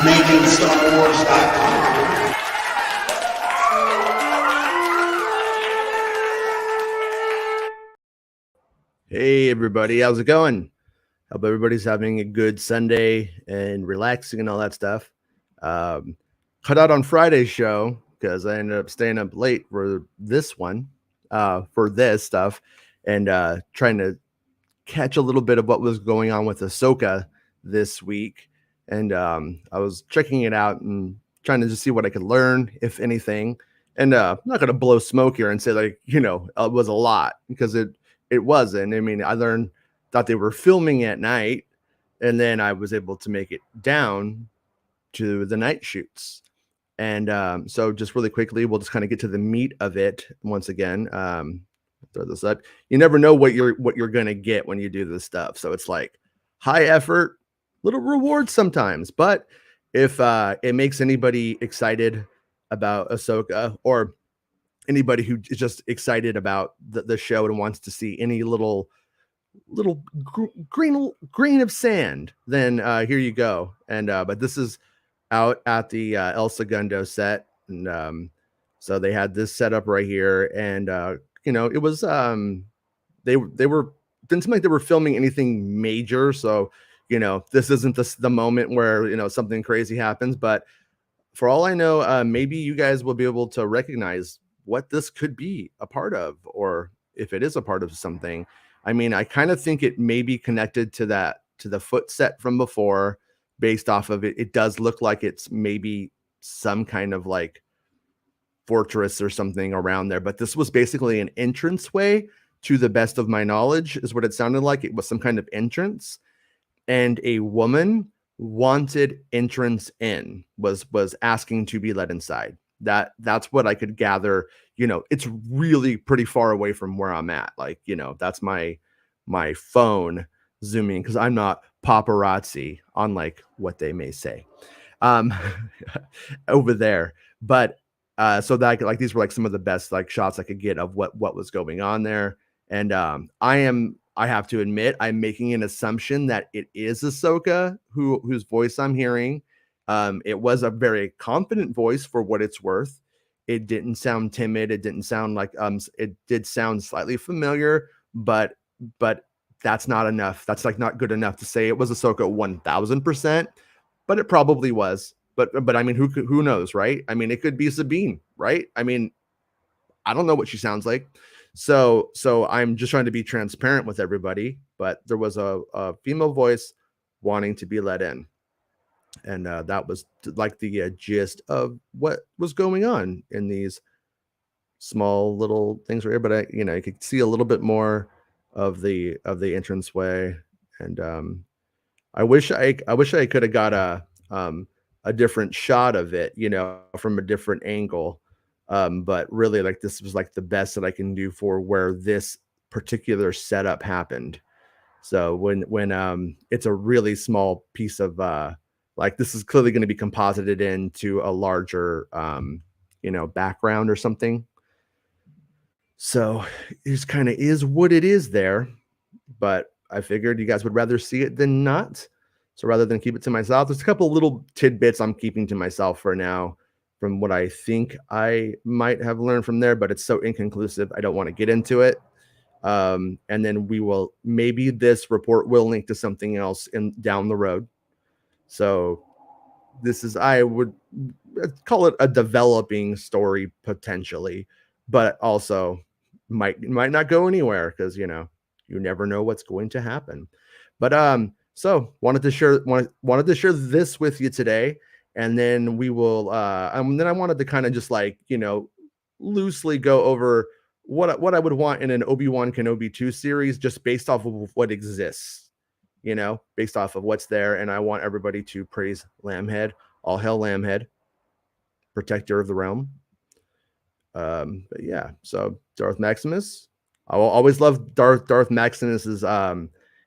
MakingStarWars.net. Hey everybody, how's it going? Hope everybody's having a good Sunday and relaxing and all that stuff. Cut out on Friday's show because I ended up staying up late for this one, for this stuff, and trying to catch a little bit of what was going on with Ahsoka this week. And I was checking it out and trying to just see what I could learn, if anything. And I'm not going to blow smoke here and say like, it was a lot, because it wasn't. I mean, thought they were filming at night, and then I was able to make it down to the night shoots. And so just really quickly, we'll just kind of get to the meat of it once again. Throw this up. You never know what you're gonna get when you do this stuff. So it's like high effort, little reward sometimes. But if it makes anybody excited about Ahsoka, or anybody who is just excited about the show and wants to see any little grain of sand, then here you go. And but this is out at the El Segundo set, and so they had this set up right here, and it was they were didn't seem like they were filming anything major, so this isn't the moment where something crazy happens. But for all I know, maybe you guys will be able to recognize what this could be a part of, or if it is a part of something. I mean, I kind of think it may be connected to the foot set from before, based off of it. It does look like it's maybe some kind of like fortress or something around there, but this was basically an entranceway, to the best of my knowledge, is what it sounded like. It was some kind of entrance, and a woman wanted entrance in, was asking to be let inside. That's what I could gather. It's really pretty far away from where I'm at. Like, that's my phone zooming, because I'm not paparazzi, unlike what they may say over there. But so that, like, these were like some of the best like shots I could get of what was going on there. And I have to admit, I'm making an assumption that it is Ahsoka whose voice I'm hearing. It was a very confident voice for what it's worth. It didn't sound timid. It didn't sound like it did sound slightly familiar, but that's not enough. That's like not good enough to say it was Ahsoka 1000%, but it probably was. But I mean, who knows, right? I mean, it could be Sabine, right? I mean, I don't know what she sounds like. So I'm just trying to be transparent with everybody, but there was a female voice wanting to be let in. And that was like the gist of what was going on in these small little things right here. But you could see a little bit more of the entranceway. And I wish I could have got a different shot of it, from a different angle. But really, like, this was like the best that I can do for where this particular setup happened. So when it's a really small piece of like, this is clearly going to be composited into a larger background or something. So it just kind of is what it is there. But I figured you guys would rather see it than not. So rather than keep it to myself, there's a couple little tidbits I'm keeping to myself for now, from what I think I might have learned from there, but it's so inconclusive, I don't want to get into it. And then maybe this report will link to something else down the road. So this is, I would call it a developing story potentially, but also might not go anywhere, because you never know what's going to happen. But so wanted to share this with you today. And then we will then I wanted to kind of just like loosely go over what I would want in an Obi-Wan Kenobi 2 series, just based off of what exists, based off of what's there. And I want everybody to praise Lambhead. All hail Lambhead, protector of the realm. But yeah, so Darth Maximus. I will always love Darth Maximus's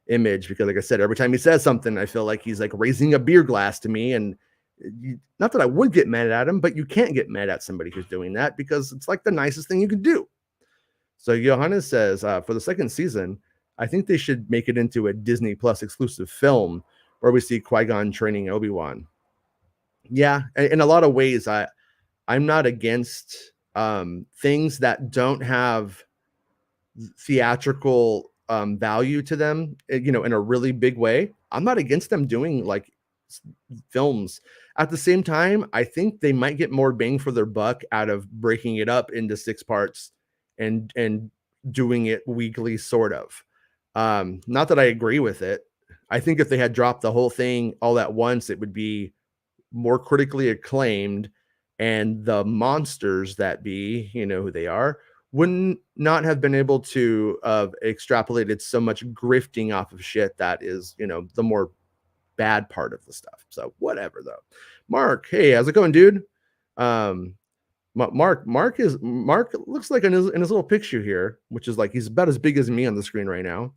image, because like I said, every time he says something, I feel like he's like raising a beer glass to me. And not that I would get mad at him, but you can't get mad at somebody who's doing that, because it's like the nicest thing you can do. So Johannes says, for the second season, I think they should make it into a Disney Plus exclusive film where we see Qui-Gon training Obi-Wan. Yeah, in a lot of ways, I'm not against things that don't have theatrical value to them, you know, in a really big way. I'm not against them doing like films. At the same time, I think they might get more bang for their buck out of breaking it up into 6 parts and doing it weekly, sort of. Not that I agree with it. I think if they had dropped the whole thing all at once, it would be more critically acclaimed, and the monsters that be, you know who they are, wouldn't not have been able to extrapolated so much grifting off of shit that is, you know, the more bad part of the stuff. So whatever though. Mark, hey, how's it going, dude? Um, Mark looks like in his little picture here, which is like he's about as big as me on the screen right now.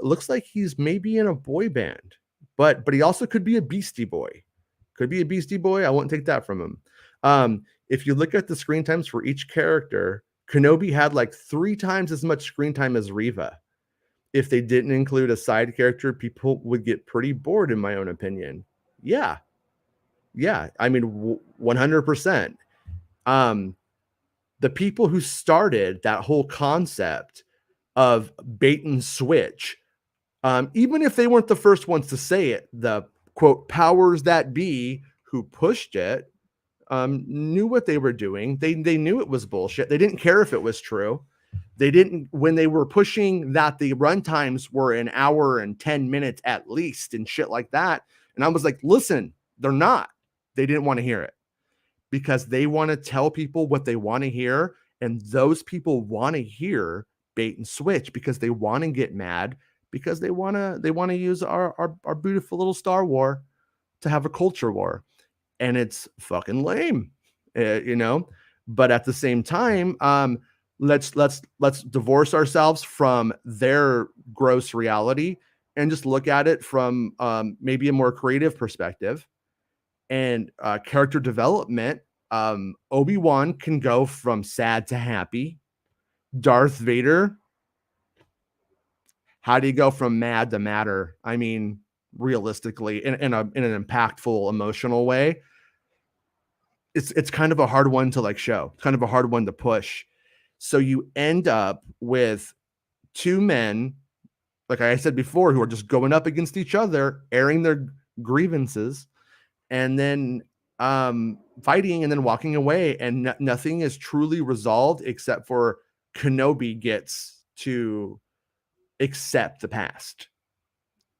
Looks like he's maybe in a boy band, but he also could be a Beastie Boy. Could be a Beastie Boy. I won't take that from him. If you look at the screen times for each character, Kenobi had like 3 times as much screen time as Reva. If they didn't include a side character, people would get pretty bored, in my own opinion. Yeah, yeah. I mean, 100%. The people who started that whole concept of bait and switch, even if they weren't the first ones to say it, the quote powers that be who pushed it knew what they were doing. They knew it was bullshit. They didn't care if it was true. They didn't, when they were pushing that the run times were an hour and 10 minutes at least and shit like that. And I was like, listen, they're not. They didn't want to hear it because they want to tell people what they want to hear. And those people want to hear bait and switch because they want to get mad because they want to use our beautiful little Star War to have a culture war. And it's fucking lame, you know. But at the same time, let's divorce ourselves from their gross reality and just look at it from maybe a more creative perspective and character development. Obi-Wan can go from sad to happy. Darth Vader, how do you go from mad to matter? I mean, realistically, in an impactful, emotional way, it's kind of a hard one to like show, kind of a hard one to push. So you end up with 2 men, like I said before, who are just going up against each other, airing their grievances, and then fighting and then walking away, and nothing is truly resolved except for Kenobi gets to accept the past.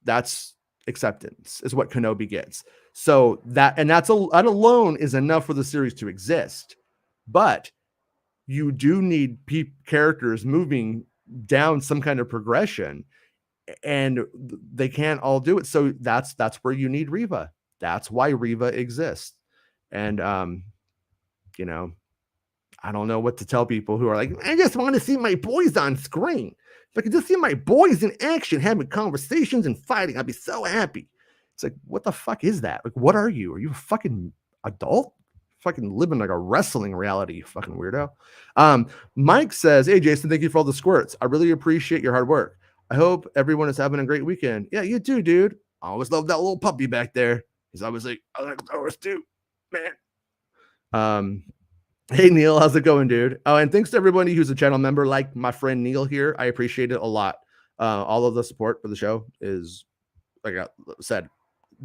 That's acceptance is what Kenobi gets. So that that alone is enough for the series to exist. But you do need characters moving down some kind of progression, and they can't all do it. So that's where you need Reva. That's why Reva exists. And you know, I don't know what to tell people who are like, I just want to see my boys on screen. If I could just see my boys in action, having conversations and fighting, I'd be so happy. It's like, what the fuck is that? Like, what are you? Are you a fucking adult? Fucking living like a wrestling reality, you fucking weirdo. Mike says, hey, Jason, thank you for all the squirts. I really appreciate your hard work. I hope everyone is having a great weekend. Yeah, you too, dude. I always love that little puppy back there. He's always like, I like ours too, man. Hey Neil, how's it going, dude? Oh, and thanks to everybody who's a channel member, like my friend Neil here. I appreciate it a lot. All of the support for the show is, like I said,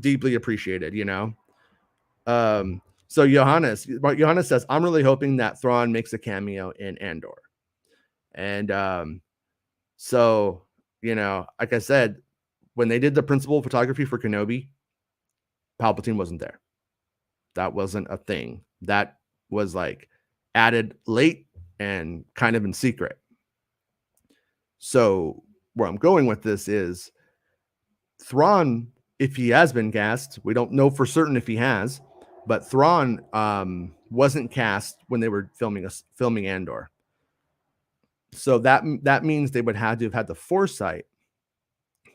deeply appreciated. You know. So Johannes says, I'm really hoping that Thrawn makes a cameo in Andor, and so you know, like I said, when they did the principal photography for Kenobi, Palpatine wasn't there. That wasn't a thing. That was like added late and kind of in secret. So where I'm going with this is Thrawn, if he has been cast, we don't know for certain if he has, but Thrawn wasn't cast when they were filming Andor. So that means they would have to have had the foresight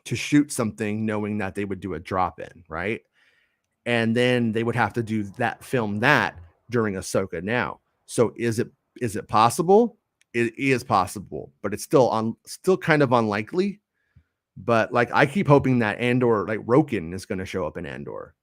to shoot something knowing that they would do a drop in, right? And then they would have to film that during Ahsoka now. So is it possible? It is possible, but it's still kind of unlikely. But like I keep hoping that Andor, like Roken, is going to show up in Andor.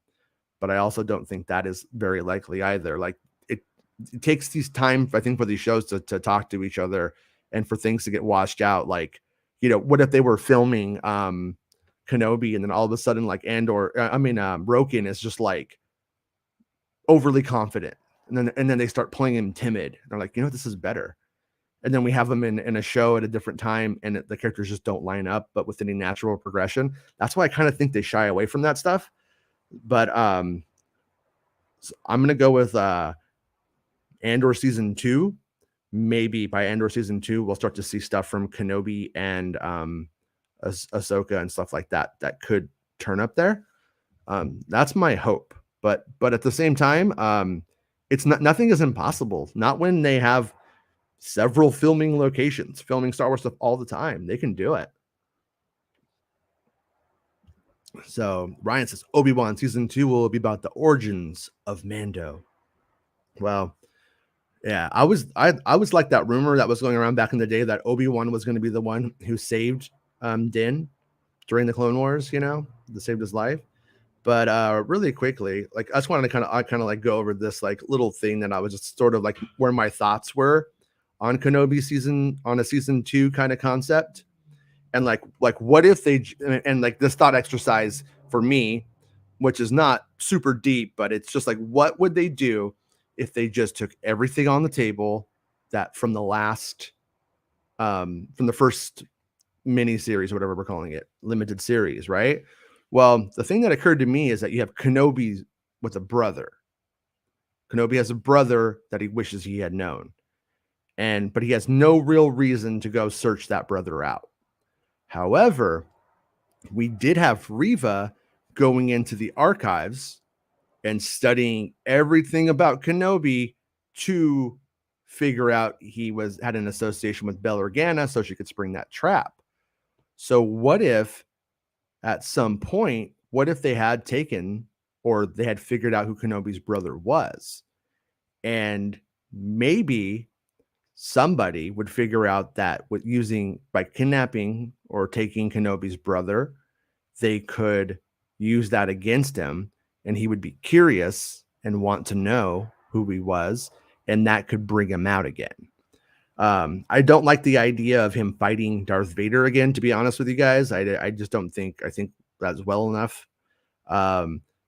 but I also don't think that is very likely either. Like it, it takes these time, I think, for these shows to talk to each other and for things to get washed out. Like, what if they were filming Kenobi and then all of a sudden like Roken is just like overly confident, and then they start playing him timid. They're like, this is better. And then we have them in a show at a different time, and the characters just don't line up, but with any natural progression. That's why I kind of think they shy away from that stuff. But so I'm gonna go with Andor season 2. Maybe by Andor season 2, we'll start to see stuff from Kenobi and Ahsoka and stuff like that that could turn up there. That's my hope. But at the same time, it's nothing is impossible. Not when they have several filming locations, filming Star Wars stuff all the time. They can do it. So Ryan says Obi-Wan season 2 will be about the origins of Mando. Well, yeah, I was like that rumor that was going around back in the day that Obi-Wan was going to be the one who saved Din during the Clone Wars, that saved his life. But really quickly, like I just wanted to kind of like go over this like little thing that I was just sort of like where my thoughts were on Kenobi on a season 2 kind of concept. And like what if they, and like this thought exercise for me, which is not super deep, but it's just like, what would they do if they just took everything on the table that from the first mini series, whatever we're calling it, limited series, right? Well, the thing that occurred to me is that you have Kenobi with a brother. Kenobi has a brother that he wishes he had known. But he has no real reason to go search that brother out. However, we did have Reva going into the archives and studying everything about Kenobi to figure out he had an association with Bail Organa so she could spring that trap. So what if at some point, what if they had taken or they had figured out who Kenobi's brother was? And maybe somebody would figure out that by kidnapping or taking Kenobi's brother, they could use that against him, and he would be curious and want to know who he was, and that could bring him out again. I don't like the idea of him fighting Darth Vader again, to be honest with you guys. I just don't think, I think that's well enough.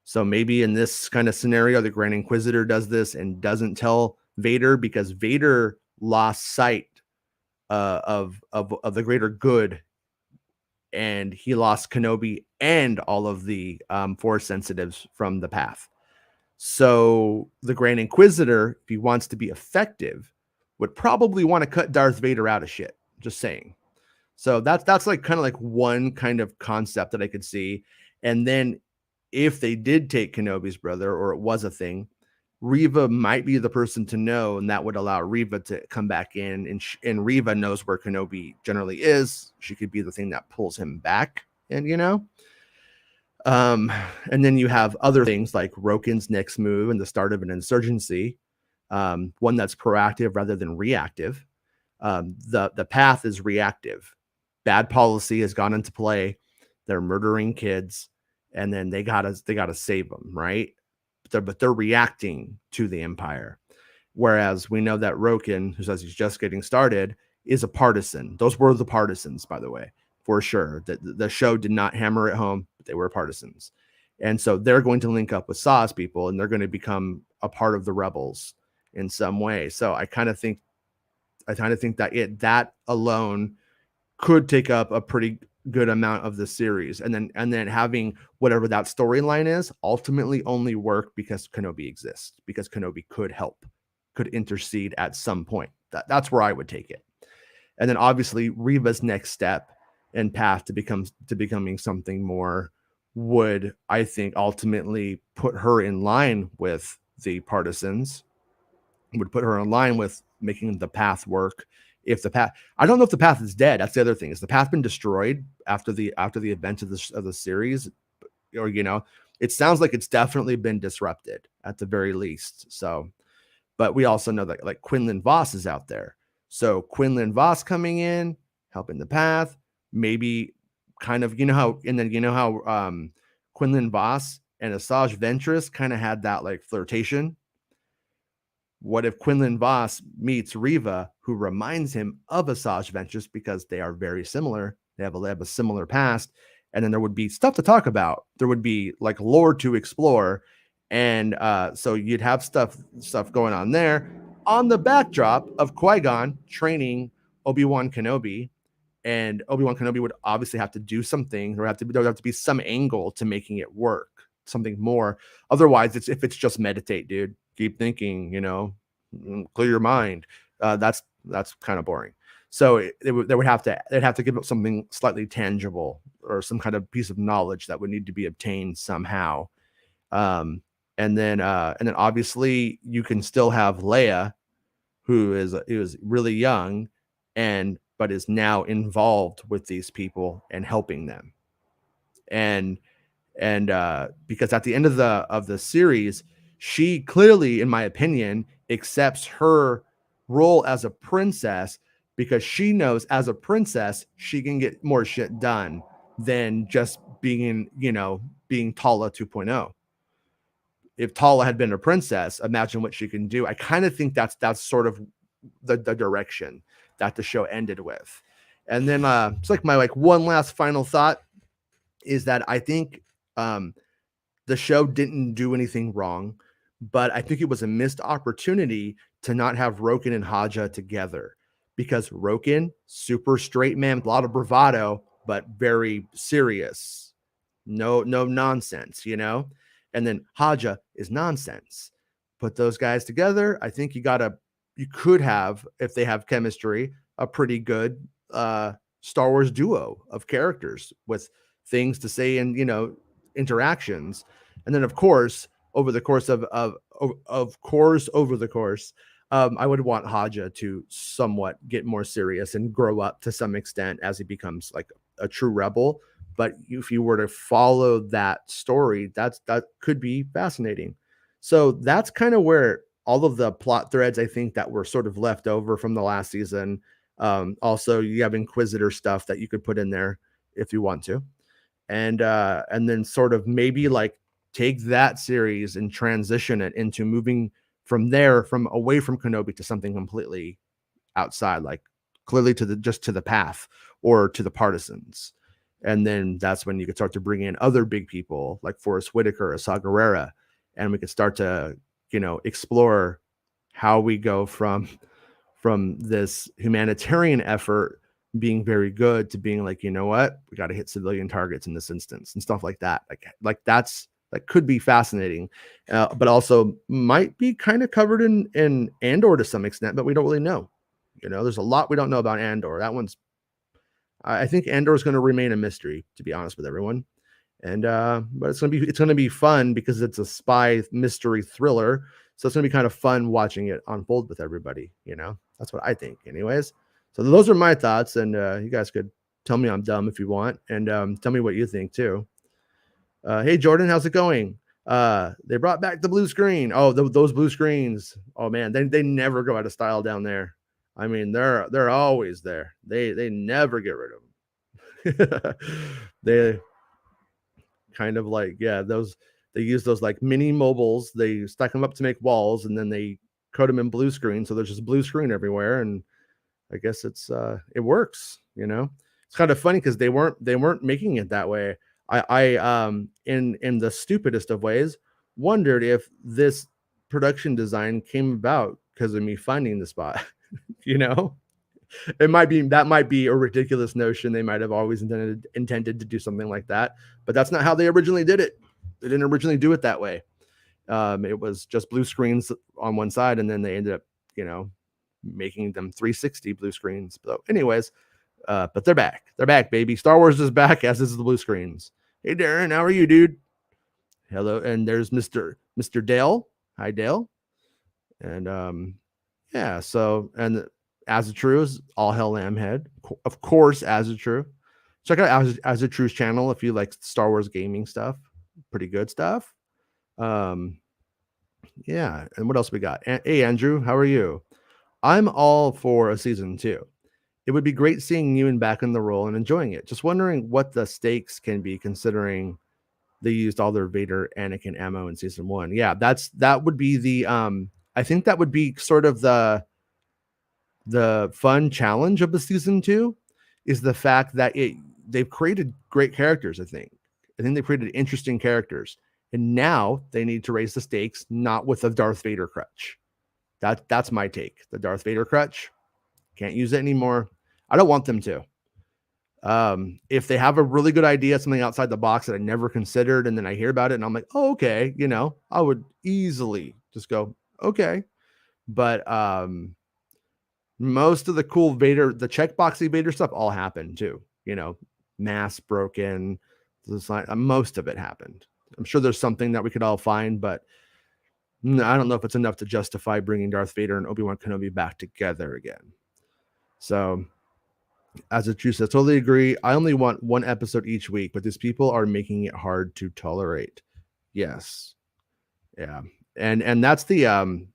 So maybe in this kind of scenario, the Grand Inquisitor does this and doesn't tell Vader because Vader lost sight of the greater good, and he lost Kenobi and all of the Force sensitives from the path. So the Grand Inquisitor, if he wants to be effective, would probably want to cut Darth Vader out of shit. Just saying. So that's like kind of like one kind of concept that I could see. And then if they did take Kenobi's brother, or it was a thing, Reva might be the person to know, and that would allow Reva to come back in, and Reva knows where Kenobi generally is. She could be the thing that pulls him back, and and then you have other things like Roken's next move and the start of an insurgency, one that's proactive rather than reactive. The path is reactive. Bad policy has gone into play. They're murdering kids, and then they gotta save them, right? But they're reacting to the Empire. Whereas we know that Roken, who says he's just getting started, is a partisan. Those were the partisans, by the way, for sure. The show did not hammer it home, but they were partisans. And so they're going to link up with Saw's people, and they're going to become a part of the rebels in some way. So I kind of think that alone could take up a pretty good amount of the series, and then having whatever that storyline is ultimately only work because Kenobi exists, because Kenobi could intercede at some point. That's where I would take it. And then obviously Reva's next step and path to becoming something more would, I think, ultimately put her in line with the partisans, would put her in line with making the path work. If the path, I don't know if the path is dead. That's the other thing. Has the path been destroyed after the event of the series, or it sounds like it's definitely been disrupted at the very least. So, but we also know that like Quinlan Vos is out there. So Quinlan Vos coming in, helping the path, maybe kind of how Quinlan Vos and Asajj Ventress kind of had that like flirtation. What if Quinlan Vos meets Reva, who reminds him of Asajj Ventress because they are very similar? They have a similar past, and then there would be stuff to talk about. There would be like lore to explore, and so you'd have stuff going on there on the backdrop of Qui-Gon training Obi-Wan Kenobi, and Obi-Wan Kenobi would obviously have to do something. There would have to be some angle to making it work, something more. Otherwise, if it's just meditate, dude, keep thinking, clear your mind. That's kind of boring. So they'd have to give up something slightly tangible or some kind of piece of knowledge that would need to be obtained somehow. And then obviously you can still have Leia, who is really young but is now involved with these people and helping them. And because at the end of the series, she clearly, in my opinion, accepts her role as a princess because she knows as a princess she can get more shit done than just being Tala 2.0. If Tala had been a princess, imagine what she can do. I kind of think that's sort of the direction that the show ended with. And then it's like my one last final thought is that I think the show didn't do anything wrong, but I think it was a missed opportunity to not have Roken and Haja together, because Roken, super straight man with a lot of bravado, but very serious. No nonsense, and then Haja is nonsense. Put those guys together. I think you could have, if they have chemistry, a pretty good Star Wars duo of characters with things to say and interactions. And then of course over the course I would want Haja to somewhat get more serious and grow up to some extent as he becomes like a true rebel. But if you were to follow that story, that could be fascinating. So that's kind of where all of the plot threads, I think, that were sort of left over from the last season. Also, you have Inquisitor stuff that you could put in there if you want to. And then sort of maybe like take that series and transition it into moving from away from Kenobi to something completely outside, like clearly to the path or to the partisans. And then that's when you could start to bring in other big people like Forrest Whitaker or Saw Gerrera, and we could start to explore how we go from this humanitarian effort being very good to being like, you know what, we got to hit civilian targets in this instance and stuff like that. Like that could be fascinating, but also might be kind of covered in Andor to some extent, but we don't really know. There's a lot we don't know about Andor. I think Andor is going to remain a mystery, to be honest with everyone. And but it's gonna be fun because it's a spy mystery thriller. So it's gonna be kind of fun watching it unfold with everybody. That's what I think, anyways. So those are my thoughts, and you guys could tell me I'm dumb if you want, and tell me what you think too. Hey Jordan, how's it going? They brought back the blue screen. Oh, those blue screens. Oh man, they never go out of style down there. I mean, they're always there. They never get rid of them. They kind of like, they use those like mini mobiles. They stack them up to make walls, and then they coat them in blue screen. So there's just blue screen everywhere, and I guess it works. It's kind of funny because they weren't making it that way. I in the stupidest of ways wondered if this production design came about because of me finding the spot. That might be a ridiculous notion. They might have always intended to do something like that, but that's not how they originally did it. They didn't originally do it that way. It was just blue screens on one side, and then they ended up, making them 360 blue screens. So anyways, but they're back. They're back, baby. Star Wars is back, as is the blue screens. Hey, Darren, how are you, dude? Hello. And there's Mr. Dale. Hi, Dale. And yeah, so, and Azatru's All Hell Lambhead. Of course, Azatru. Check out Azatru's channel if you like Star Wars gaming stuff. Pretty good stuff. Yeah, and what else we got? Hey, Andrew, how are you? I'm all for a season 2. It would be great seeing Ewan back in the role and enjoying it. Just wondering what the stakes can be, considering they used all their Vader Anakin ammo in season 1. Yeah, that would be the I think that would be sort of the fun challenge of the season 2 is the fact that they've created great characters. I think they created interesting characters, and now they need to raise the stakes, not with a Darth Vader crutch. That's my take. The Darth Vader crutch, can't use it anymore. I don't want them to. If they have a really good idea, something outside the box that I never considered, and then I hear about it and I'm like, oh, okay, I would easily just go, okay. But most of the cool Vader, the checkboxy Vader stuff all happened too. Mask broken, most of it happened. I'm sure there's something that we could all find, but I don't know if it's enough to justify bringing Darth Vader and Obi-Wan Kenobi back together again. So, as a truth, I totally agree. I only want one episode each week, but these people are making it hard to tolerate. Yes. Yeah. And that's the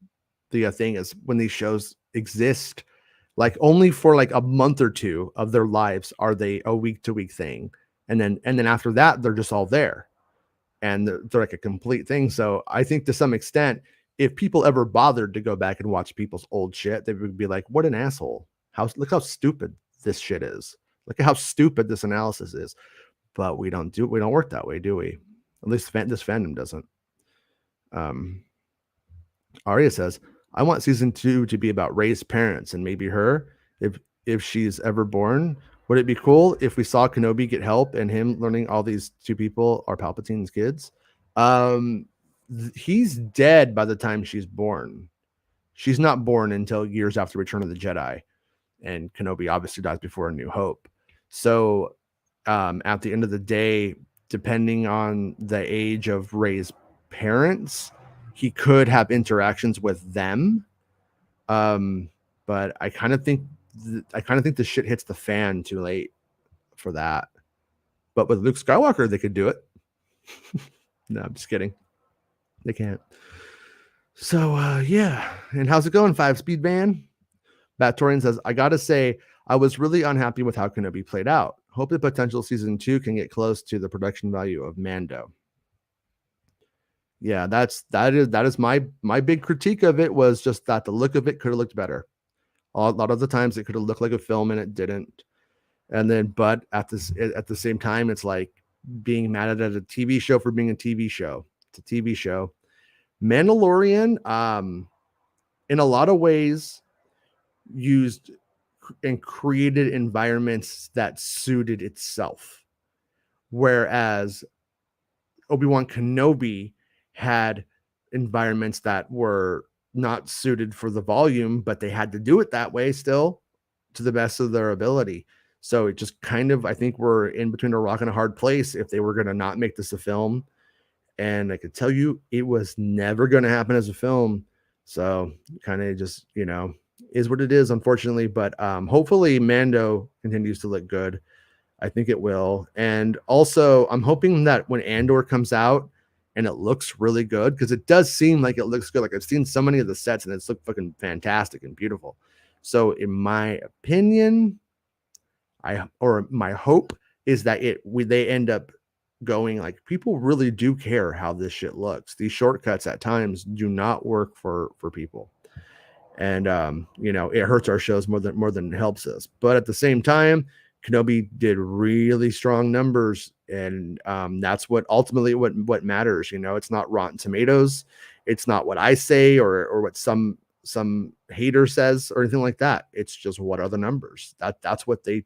thing is when these shows exist, like only for like a month or two of their lives are they a week to week thing. And then after that, they're just all there. And they're like a complete thing. So I think to some extent, if people ever bothered to go back and watch people's old shit, they would be like, what an asshole. Look how stupid this shit is. Look at how stupid this analysis is. But we don't work that way, do we? At least this fandom doesn't. Arya says, I want season 2 to be about Rey's parents and maybe her, if she's ever born. Would it be cool if we saw Kenobi get help and him learning all these two people are Palpatine's kids? He's dead by the time she's born. She's not born until years after Return of the Jedi, and Kenobi obviously dies before A New Hope. So at the end of the day, depending on the age of Rey's parents, he could have interactions with them. But I kind of think the shit hits the fan too late for that. But with Luke Skywalker, they could do it. No, I'm just kidding. They can't. So yeah. And how's it going, 5-speed van? Batorian says, I gotta say, I was really unhappy with how Kenobi played out. Hope the potential season 2 can get close to the production value of Mando. Yeah, that is my big critique of it, was just that the look of it could have looked better. A lot of the times it could have looked like a film and it didn't. And then, but at the same time, it's like being mad at a TV show for being a TV show. It's a TV show. Mandalorian, in a lot of ways, used and created environments that suited itself. Whereas Obi-Wan Kenobi had environments that were not suited for the volume, but they had to do it that way still to the best of their ability. So it just kind of, I think we're in between a rock and a hard place if they were going to not make this a film. And I could tell you it was never going to happen as a film. So kind of just, is what it is, unfortunately. But hopefully Mando continues to look good. I think it will. And also I'm hoping that when Andor comes out and it looks really good, because it does seem like it looks good. Like I've seen so many of the sets and it's looked fucking fantastic and beautiful. So in my opinion, my hope is that they end up going like, people really do care how this shit looks. These shortcuts at times do not work for people. And it hurts our shows more than it helps us. But at the same time, Kenobi did really strong numbers, and that's what ultimately what matters. It's not Rotten Tomatoes, it's not what I say or what some hater says or anything like that. It's just, what are the numbers? That's what they,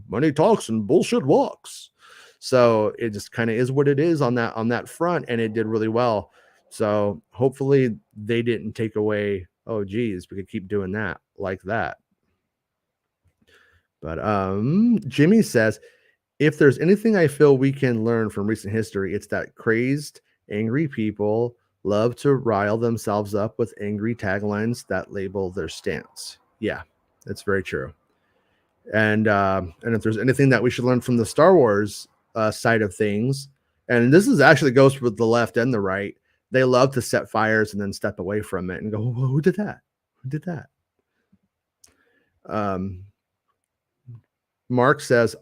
money talks and bullshit walks. So it just kind of is what it is on that front, and it did really well. So hopefully they didn't take away, oh geez, we could keep doing that like that. But Jimmy says, if there's anything I feel we can learn from recent history, it's that crazed, angry people love to rile themselves up with angry taglines that label their stance. Yeah, that's very true. And if there's anything that we should learn from the Star Wars side of things, and this is actually goes with the left and the right, they love to set fires and then step away from it and go, well, who did that? Who did that? Mark says,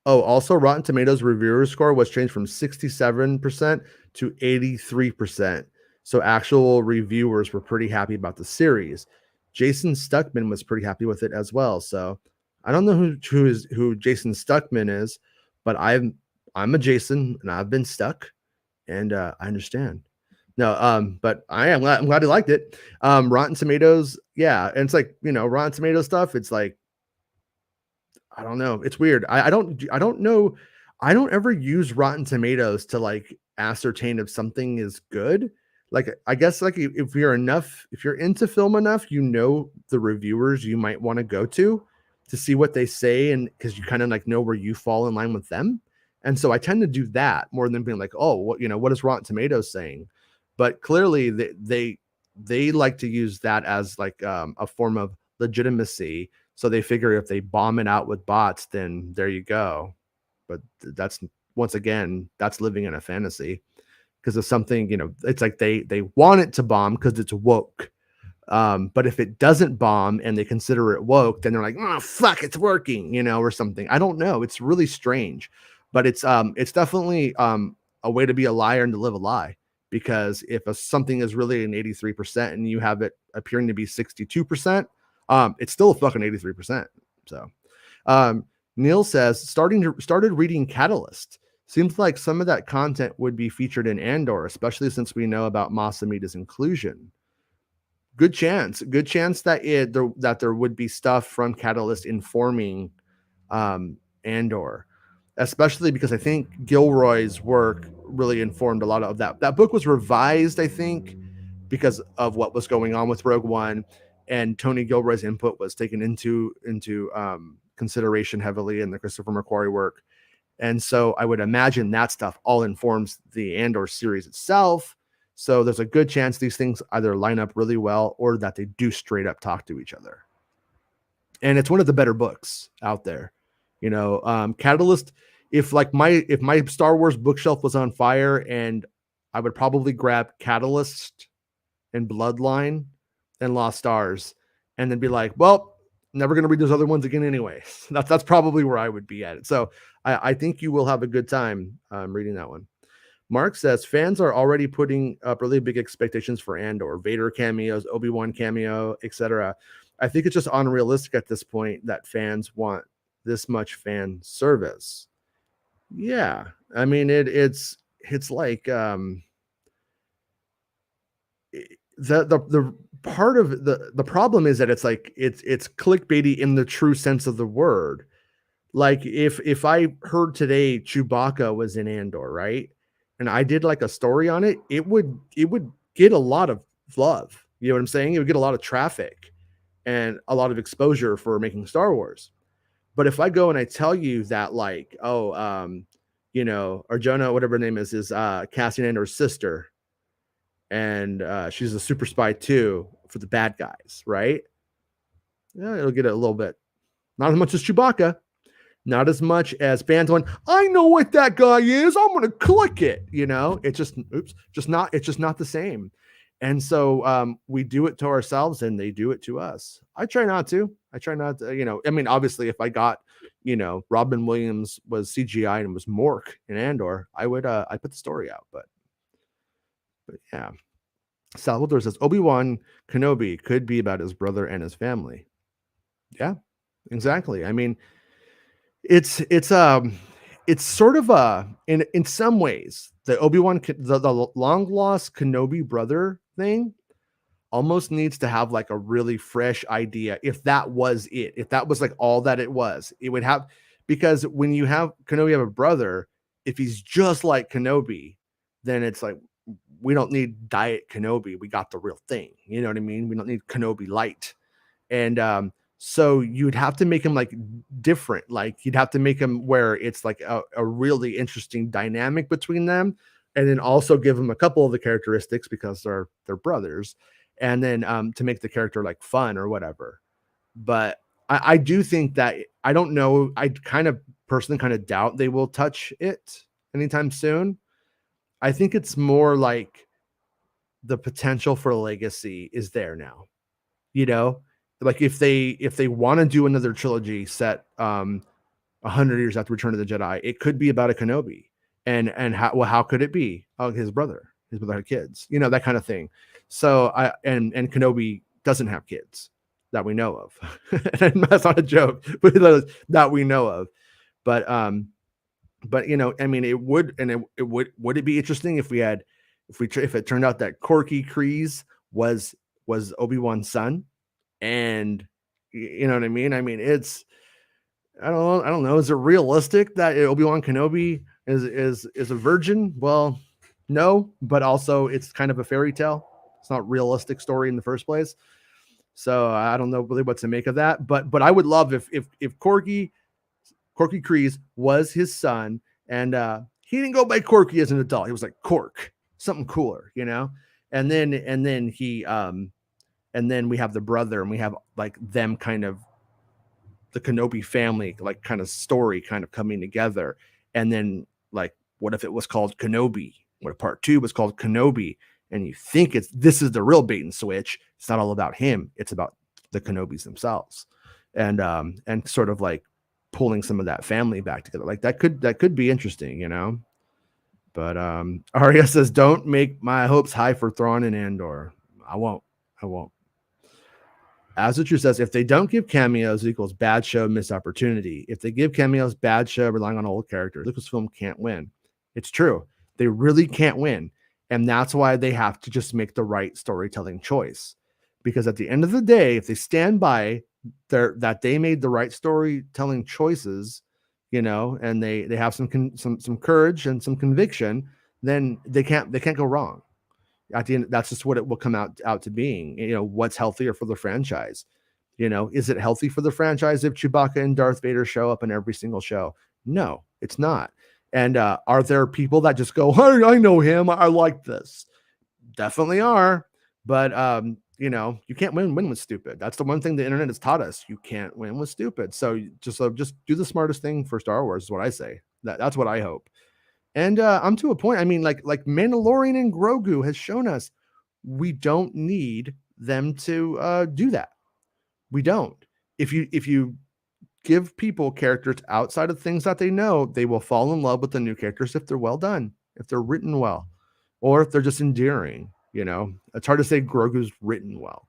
Oh, also Rotten Tomatoes reviewer score was changed from 67% to 83%. So actual reviewers were pretty happy about the series. Jason Stuckman was pretty happy with it as well. So I don't know who Jason Stuckman is, but I'm a Jason and I've been stuck and I understand. No, but I'm glad he liked it. Rotten Tomatoes, yeah, and it's like, Rotten Tomatoes stuff, it's like I don't know. It's weird. I don't know. I don't ever use Rotten Tomatoes to like ascertain if something is good. Like I guess like if you're into film enough, the reviewers you might want to go to see what they say, and because you kind of like know where you fall in line with them. And so I tend to do that more than being like, oh, what is Rotten Tomatoes saying? But clearly they like to use that as like a form of legitimacy, so they figure if they bomb it out with bots, then there you go. But that's once again, that's living in a fantasy because of something, it's like they want it to bomb because it's woke. But if it doesn't bomb and they consider it woke, then they're like, oh fuck, it's working, or something. I don't know. It's really strange, but it's definitely a way to be a liar and to live a lie. Because if something is really an 83% and you have it appearing to be 62%, it's still a fucking 83%. So um, Neil says started reading Catalyst. Seems like some of that content would be featured in Andor, especially since we know about Masamita's inclusion. Good chance that there would be stuff from Catalyst informing Andor, especially because I think Gilroy's work really informed a lot of that. That book was revised, I think, because of what was going on with Rogue One, and Tony Gilroy's input was taken into consideration heavily in the Christopher McQuarrie work. And so I would imagine that stuff all informs the Andor series itself. So there's a good chance these things either line up really well or that they do straight up talk to each other. And it's one of the better books out there. Catalyst, if my Star Wars bookshelf was on fire, and I would probably grab Catalyst and Bloodline and Lost Stars and then be like, well, never going to read those other ones again anyway. That's probably where I would be at it. So I think you will have a good time reading that one. Mark says fans are already putting up really big expectations for Andor, Vader cameos, Obi-Wan cameo, etc. I think it's just unrealistic at this point that fans want this much fan service. Yeah, I mean it's like the part of the problem is that it's like it's clickbaity in the true sense of the word. Like if I heard today Chewbacca was in Andor, right? And I did like a story on it, it would get a lot of love. You know what I'm saying? It would get a lot of traffic and a lot of exposure for Making Star Wars. But if I go and I tell you that like, Arjona, whatever her name is Cassian Andor's sister, and she's a super spy too for the bad guys, right? Yeah, it'll get a little bit, not as much as Chewbacca, not as much as fans going, I know what that guy is, I'm gonna click it. It's just not the same. And so we do it to ourselves and they do it to us. I try not to, I mean, obviously if I got, Robin Williams was CGI and was Mork in Andor, I would I put the story out, but yeah. Salvador says Obi-Wan Kenobi could be about his brother and his family. Yeah, exactly. I mean, it's sort of in some ways the Obi-Wan the long lost Kenobi brother thing almost needs to have like a really fresh idea. If that was it, if that was like all that it was, it would have, because when you have Kenobi have a brother, if he's just like Kenobi, then it's like, we don't need diet Kenobi. We got the real thing. You know what I mean? We don't need Kenobi light. And so you'd have to make him like different. Like you'd have to make him where it's like a really interesting dynamic between them. And then also give him a couple of the characteristics because they're brothers. And then to make the character like fun or whatever. But I do think that, I don't know, I kind of personally kind of doubt they will touch it anytime soon. I think it's more like the potential for legacy is there now, like if they want to do another trilogy set 100 years after Return of the Jedi. It could be about a Kenobi. And how could it be? Oh, his brother had kids, that kind of thing. So and Kenobi doesn't have kids that we know of. And that's not a joke, but that we know of. But I mean, would it be interesting if if it turned out that Corky Kryze was Obi-Wan's son, and you know what I mean? I mean, I don't know. Is it realistic that Obi-Wan Kenobi is a virgin? Well, no, but also it's kind of a fairy tale. It's not a realistic story in the first place. So I don't know really what to make of that. But I would love if Corky Kryze was his son, and he didn't go by Corky as an adult. He was like Cork, something cooler, And then he and then we have the brother, and we have like them kind of the Kenobi family, like kind of story kind of coming together. And then like, what if it was called Kenobi? What if part 2 was called Kenobi? And you think this is the real bait and switch. It's not all about him. It's about the Kenobis themselves. And sort of like pulling some of that family back together. Like that could be interesting, But Arya says, don't make my hopes high for Thrawn and Andor. I won't. Azuchu says, if they don't give cameos, equals bad show, missed opportunity. If they give cameos, bad show, relying on old characters. Lucasfilm can't win. It's true. They really can't win. And that's why they have to just make the right storytelling choice. Because at the end of the day, if they stand by that they made the right storytelling choices, and they have some courage and some conviction, then they can't go wrong. At the end, that's just what it will come out to being. What's healthier for the franchise? Is it healthy for the franchise if Chewbacca and Darth Vader show up in every single show? No, it's not. And are there people that just go, hey, I know him, I like this? Definitely are. But you can't win with stupid. That's the one thing the internet has taught us. You can't win with stupid. So just do the smartest thing for Star Wars is what I say. That's what I hope. And I'm to a point. I mean, like Mandalorian and Grogu has shown us we don't need them to do that. We don't. If you give people characters outside of things that they know, they will fall in love with the new characters if they're well done, if they're written well, or if they're just endearing. It's hard to say Grogu's written well,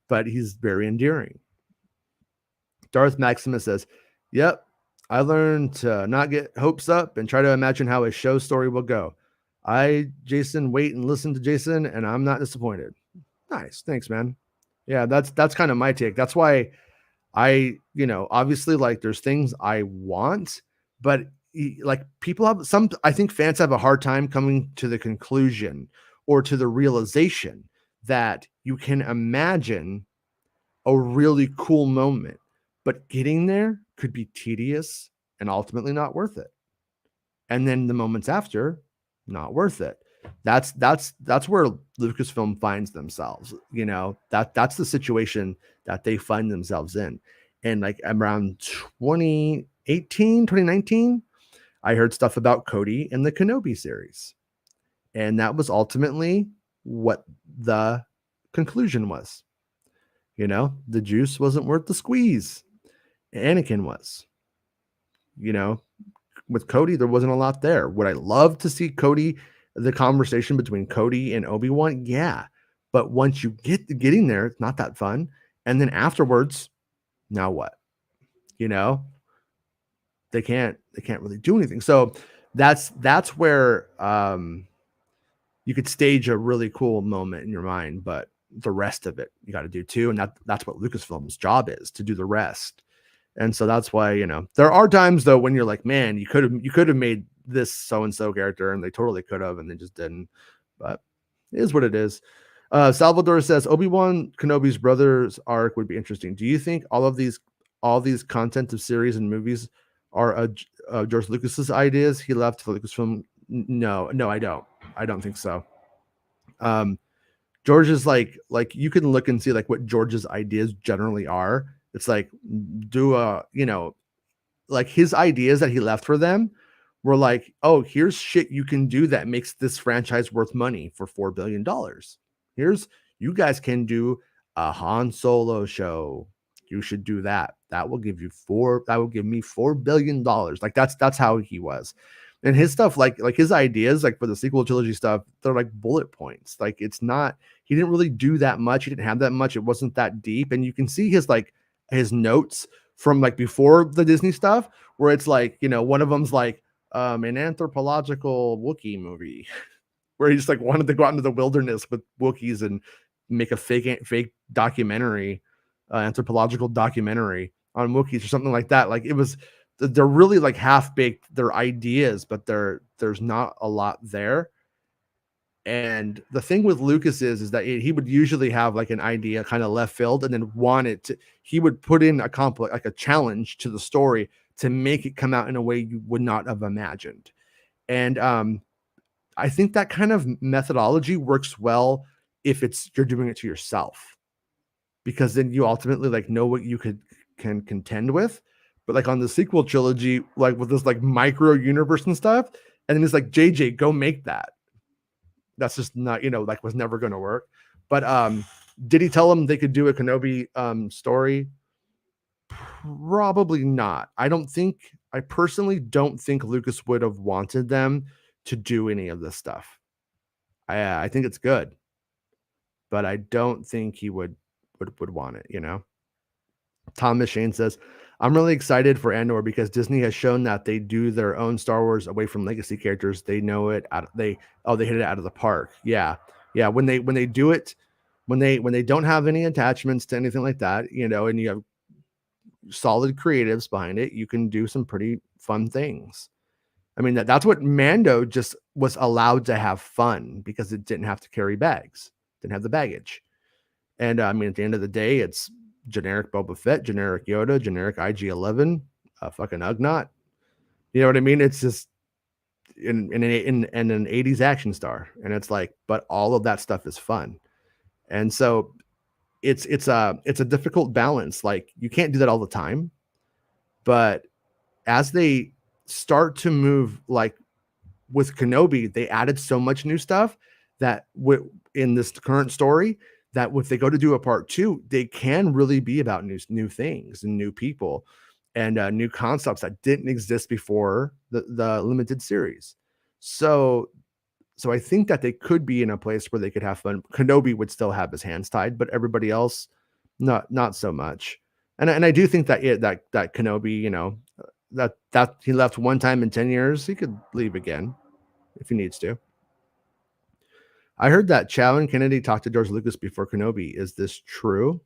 but he's very endearing. Darth Maximus says, yep, I learned to not get hopes up and try to imagine how a show story will go. Jason, wait and listen to Jason, and I'm not disappointed. Nice. Thanks, man. Yeah, that's kind of my take. That's why obviously, like, there's things I want, but like people have I think fans have a hard time coming to the conclusion or to the realization that you can imagine a really cool moment, but getting there could be tedious and ultimately not worth it. And then the moments after, not worth it. That's where Lucasfilm finds themselves. That's the situation that they find themselves in. And like around 2019, I heard stuff about Cody and the Kenobi series. And that was ultimately what the conclusion was. The juice wasn't worth the squeeze. Anakin was. With Cody, there wasn't a lot there. Would I love to see the conversation between Cody and Obi-Wan? Yeah. But once you getting there, it's not that fun. And then afterwards, now what? They can't really do anything. So that's where you could stage a really cool moment in your mind, but the rest of it you got to do too. And that's what Lucasfilm's job is, to do the rest. And so that's why, there are times though when you're like, man, you could have made this so-and-so character, and they totally could have, and they just didn't. But it is what it is. Salvador says Obi-Wan Kenobi's brother's arc would be interesting. Do you think all these content of series and movies are George Lucas's ideas he left for Lucasfilm? No, I don't think so. George is like you can look and see like what George's ideas generally are. It's like like his ideas that he left for them were like, oh, here's shit you can do that makes this franchise worth money for $4 billion. You guys can do a Han Solo show. You should do that. that will give you that will give me $4 billion. Like that's how he was. And his stuff, like his ideas, like for the sequel trilogy stuff, they're like bullet points. Like it's not, he didn't really do that much. He didn't have that much. It wasn't that deep. And you can see his notes from like before the Disney stuff, where it's like, one of them's like an anthropological Wookiee movie, where he just like wanted to go out into the wilderness with Wookiees and make a fake documentary, anthropological documentary on Wookiees or something like that. Like they're really like half baked, their ideas, but there's not a lot there. And the thing with Lucas is that he would usually have like an idea kind of left field, and then he would put in like a challenge to the story to make it come out in a way you would not have imagined. And I think that kind of methodology works well if you're doing it to yourself, because then you ultimately like know what you can contend with. But like on the sequel trilogy, like with this like micro universe and stuff, and then it's like, JJ, go make that. That's just not, like was never going to work. But did he tell them they could do a Kenobi story? Probably not. I personally don't think Lucas would have wanted them to do any of this stuff. I think it's good, but I don't think he would want it. Tom Shane says, I'm really excited for Andor because Disney has shown that they do their own Star Wars away from legacy characters. They know it. They hit it out of the park. Yeah. When they do it, when they don't have any attachments to anything like that, and you have solid creatives behind it, you can do some pretty fun things. I mean, that's what Mando just was allowed to have fun because it didn't have to carry bags, didn't have the baggage. And I mean, at the end of the day, it's generic Boba Fett, generic Yoda, generic IG-11, fucking Ugnaught. You know what I mean? It's just in an 80s action star, and it's like, but all of that stuff is fun, and so it's a difficult balance. Like you can't do that all the time, but as they start to move, like with Kenobi, they added so much new stuff that in this current story, that if they go to do a part 2, they can really be about new things and new people and new concepts that didn't exist before the limited series. So I think that they could be in a place where they could have fun. Kenobi would still have his hands tied, but everybody else, not so much. And I do think that that Kenobi, that he left one time in 10 years, he could leave again if he needs to. I heard that Chow and Kennedy talked to George Lucas before Kenobi. Is this true?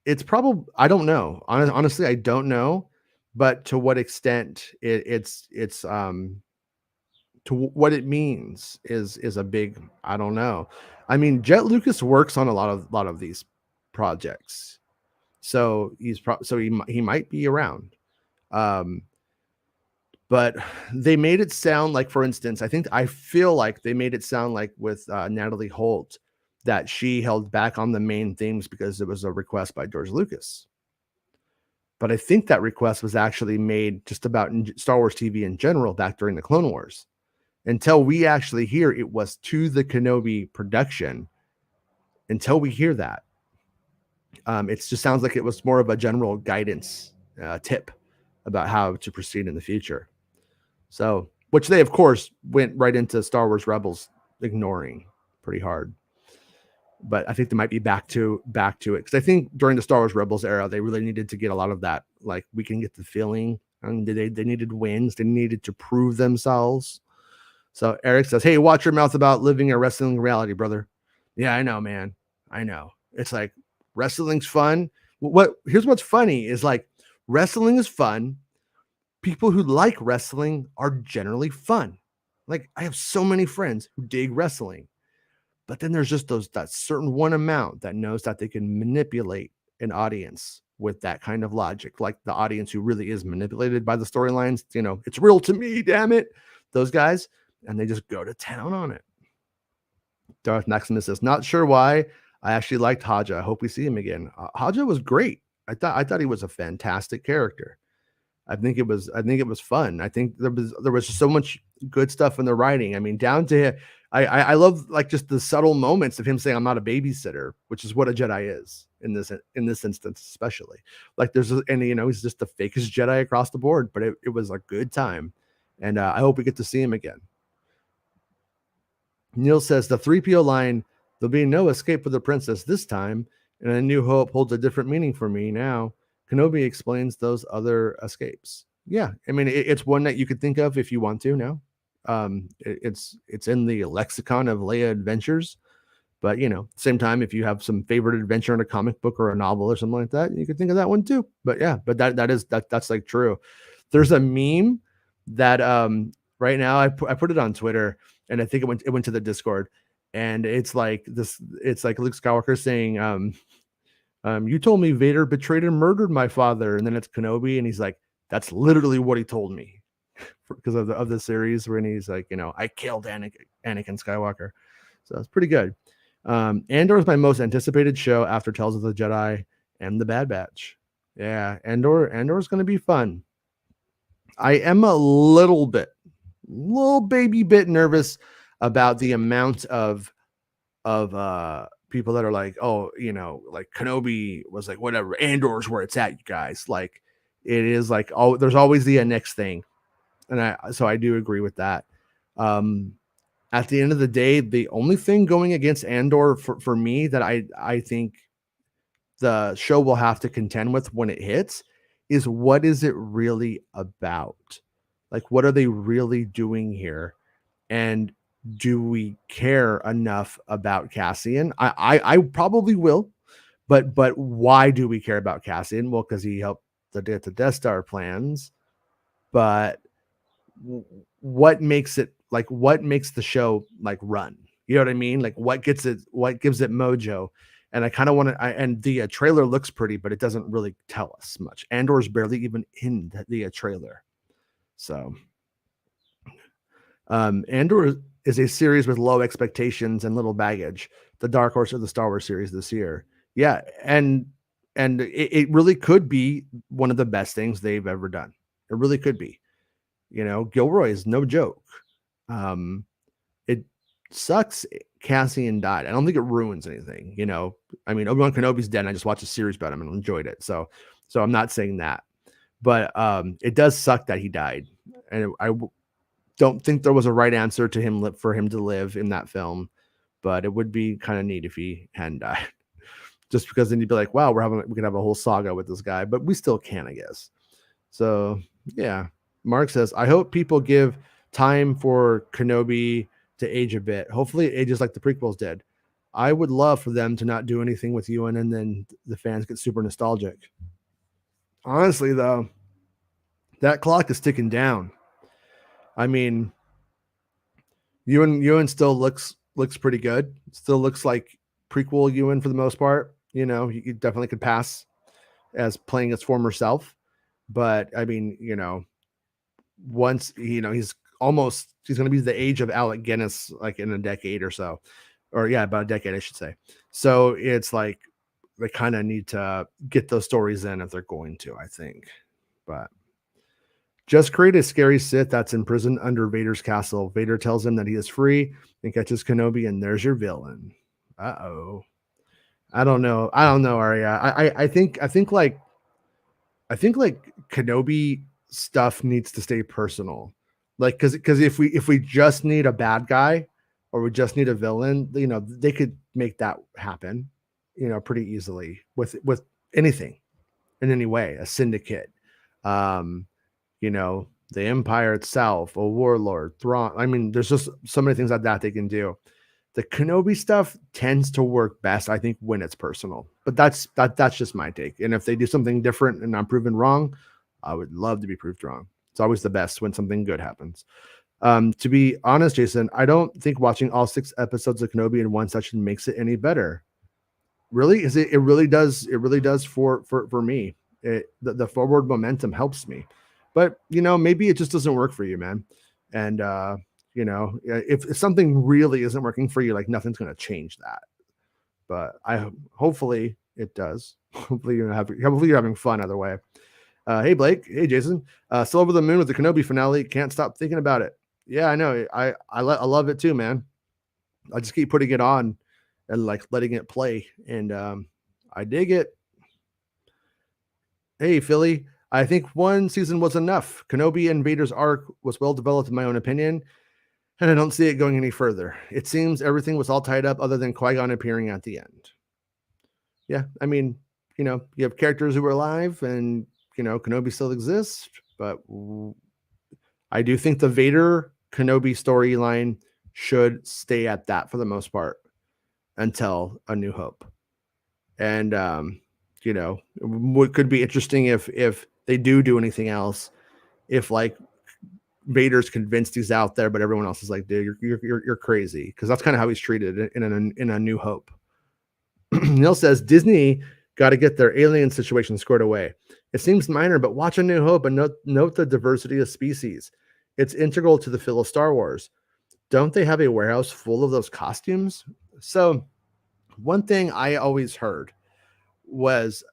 It's probably, I don't know. Honestly, I don't know. But to what extent it's to what it means is a big, I don't know. I mean, Jet Lucas works on a lot of these projects, so he might be around. But they made it sound like, for instance, I feel like they made it sound like with Natalie Holt that she held back on the main themes because it was a request by George Lucas. But I think that request was actually made just about Star Wars TV in general back during the Clone Wars. Until we actually hear it was to the Kenobi production, until we hear that, it just sounds like it was more of a general guidance tip about how to proceed in the future. So, which they, of course, went right into Star Wars Rebels, ignoring pretty hard. But I think they might be back to it, because I think during the Star Wars Rebels era, they really needed to get a lot of that. Like, we can get the feeling, and they needed wins. They needed to prove themselves. So Eric says, "Hey, watch your mouth about living a wrestling reality, brother." Yeah, I know, man. I know. It's like wrestling's fun. Here's what's funny is like wrestling is fun. People who like wrestling are generally fun. Like I have so many friends who dig wrestling, but then there's just that certain one amount that knows that they can manipulate an audience with that kind of logic, like the audience who really is manipulated by the storylines. It's real to me, damn it. Those guys, and they just go to town on it. Darth Maximus says, "Not sure why. I actually liked Haja. I hope we see him again." Haja was great. I thought he was a fantastic character. I think it was fun. I think there was so much good stuff in the writing. I mean, down to I love like just the subtle moments of him saying, "I'm not a babysitter," which is what a Jedi is. in this instance, especially. Like he's just the fakest Jedi across the board, but it was a good time, and I hope we get to see him again. Neil says the 3PO line, "There'll be no escape for the princess this time," and A New Hope holds a different meaning for me now. Kenobi explains those other escapes. Yeah, I mean it's one that you could think of if you want to now. It's in the lexicon of Leia adventures, but same time, if you have some favorite adventure in a comic book or a novel or something like that, you could think of that one too. But yeah, but that's like true. There's a meme that right now I put it on Twitter, and I think it went to the Discord, and it's like Luke Skywalker saying you told me Vader betrayed and murdered my father, and then it's Kenobi, and he's like, that's literally what he told me, because of the series when he's like, I killed Anakin Skywalker. So it's pretty good. Andor is my most anticipated show after Tales of the Jedi and The Bad Batch. Yeah, Andor is going to be fun. I am a little baby bit nervous about the amount of people that are like, oh, like Kenobi was like, whatever, Andor's where it's at, you guys. Like, it is like, oh, there's always the next thing, and I do agree with that. At the end of the day, the only thing going against Andor for me that I think the show will have to contend with when it hits is, what is it really about? Like, what are they really doing here? And do we care enough about Cassian? I probably will, but why do we care about Cassian? Well, because he helped the Death Star plans. But what makes it like, what makes the show like run? You know what I mean? Like, what gives it mojo? And I kind of want to, and the trailer looks pretty, but it doesn't really tell us much. Andor's barely even in the trailer. So Andor is a series with low expectations and little baggage. The dark horse of the Star Wars series this year. Yeah. And it really could be one of the best things they've ever done. It really could be. Gilroy is no joke. It sucks Cassian died. I don't think it ruins anything. I mean, Obi-Wan Kenobi's dead, and I just watched a series about him and enjoyed it. So I'm not saying that, but it does suck that he died, and I don't think there was a right answer to him for him to live in that film, but it would be kind of neat if he hadn't died. Just because then you'd be like, wow, we could have a whole saga with this guy, but we still can, I guess. So yeah. Mark says, I hope people give time for Kenobi to age a bit. Hopefully it ages like the prequels did. I would love for them to not do anything with Ewan, and then the fans get super nostalgic. Honestly, though, that clock is ticking down. I mean, Ewan still looks pretty good. Still looks like prequel Ewan for the most part. He definitely could pass as playing his former self. But I mean, once he's going to be the age of Alec Guinness, like in a decade or so, or yeah, about a decade, I should say. So it's like they kind of need to get those stories in if they're going to, I think. But just create a scary Sith that's imprisoned under Vader's castle. Vader tells him that he is free and catches Kenobi, and there's your villain. Uh-oh. I don't know, Arya. I think like Kenobi stuff needs to stay personal. Like, because if we just need a bad guy or we just need a villain, they could make that happen, pretty easily with anything in any way, a syndicate, the Empire itself, a warlord, Thrawn. I mean, there's just so many things like that they can do. The Kenobi stuff tends to work best, I think, when it's personal. But that's just my take. And if they do something different and I'm proven wrong, I would love to be proved wrong. It's always the best when something good happens. To be honest, Jason, I don't think watching all 6 episodes of Kenobi in one session makes it any better. Really? Is it? It really does. It really does for me. The forward momentum helps me. But maybe it just doesn't work for you, man. And if something really isn't working for you, like nothing's going to change that. But hopefully it does. Hopefully you're having fun either way. Hey Blake, hey Jason, still over the moon with the Kenobi finale. Can't stop thinking about it. Yeah, I know. I love it too, man. I just keep putting it on and like letting it play, and I dig it. Hey, Philly. I think one season was enough. Kenobi and Vader's arc was well developed, in my own opinion, and I don't see it going any further. It seems everything was all tied up other than Qui-Gon appearing at the end. Yeah, I mean, you have characters who are alive and, Kenobi still exists, but I do think the Vader Kenobi storyline should stay at that for the most part until A New Hope. And what could be interesting if they do anything else, if like Vader's convinced he's out there, but everyone else is like, dude, you're crazy, because that's kind of how he's treated in A New Hope. Neil says Disney got to get their alien situation squared away. It seems minor, but watch A New Hope and note the diversity of species. It's integral to the feel of Star Wars. Don't they have a warehouse full of those costumes? So one thing I always heard was,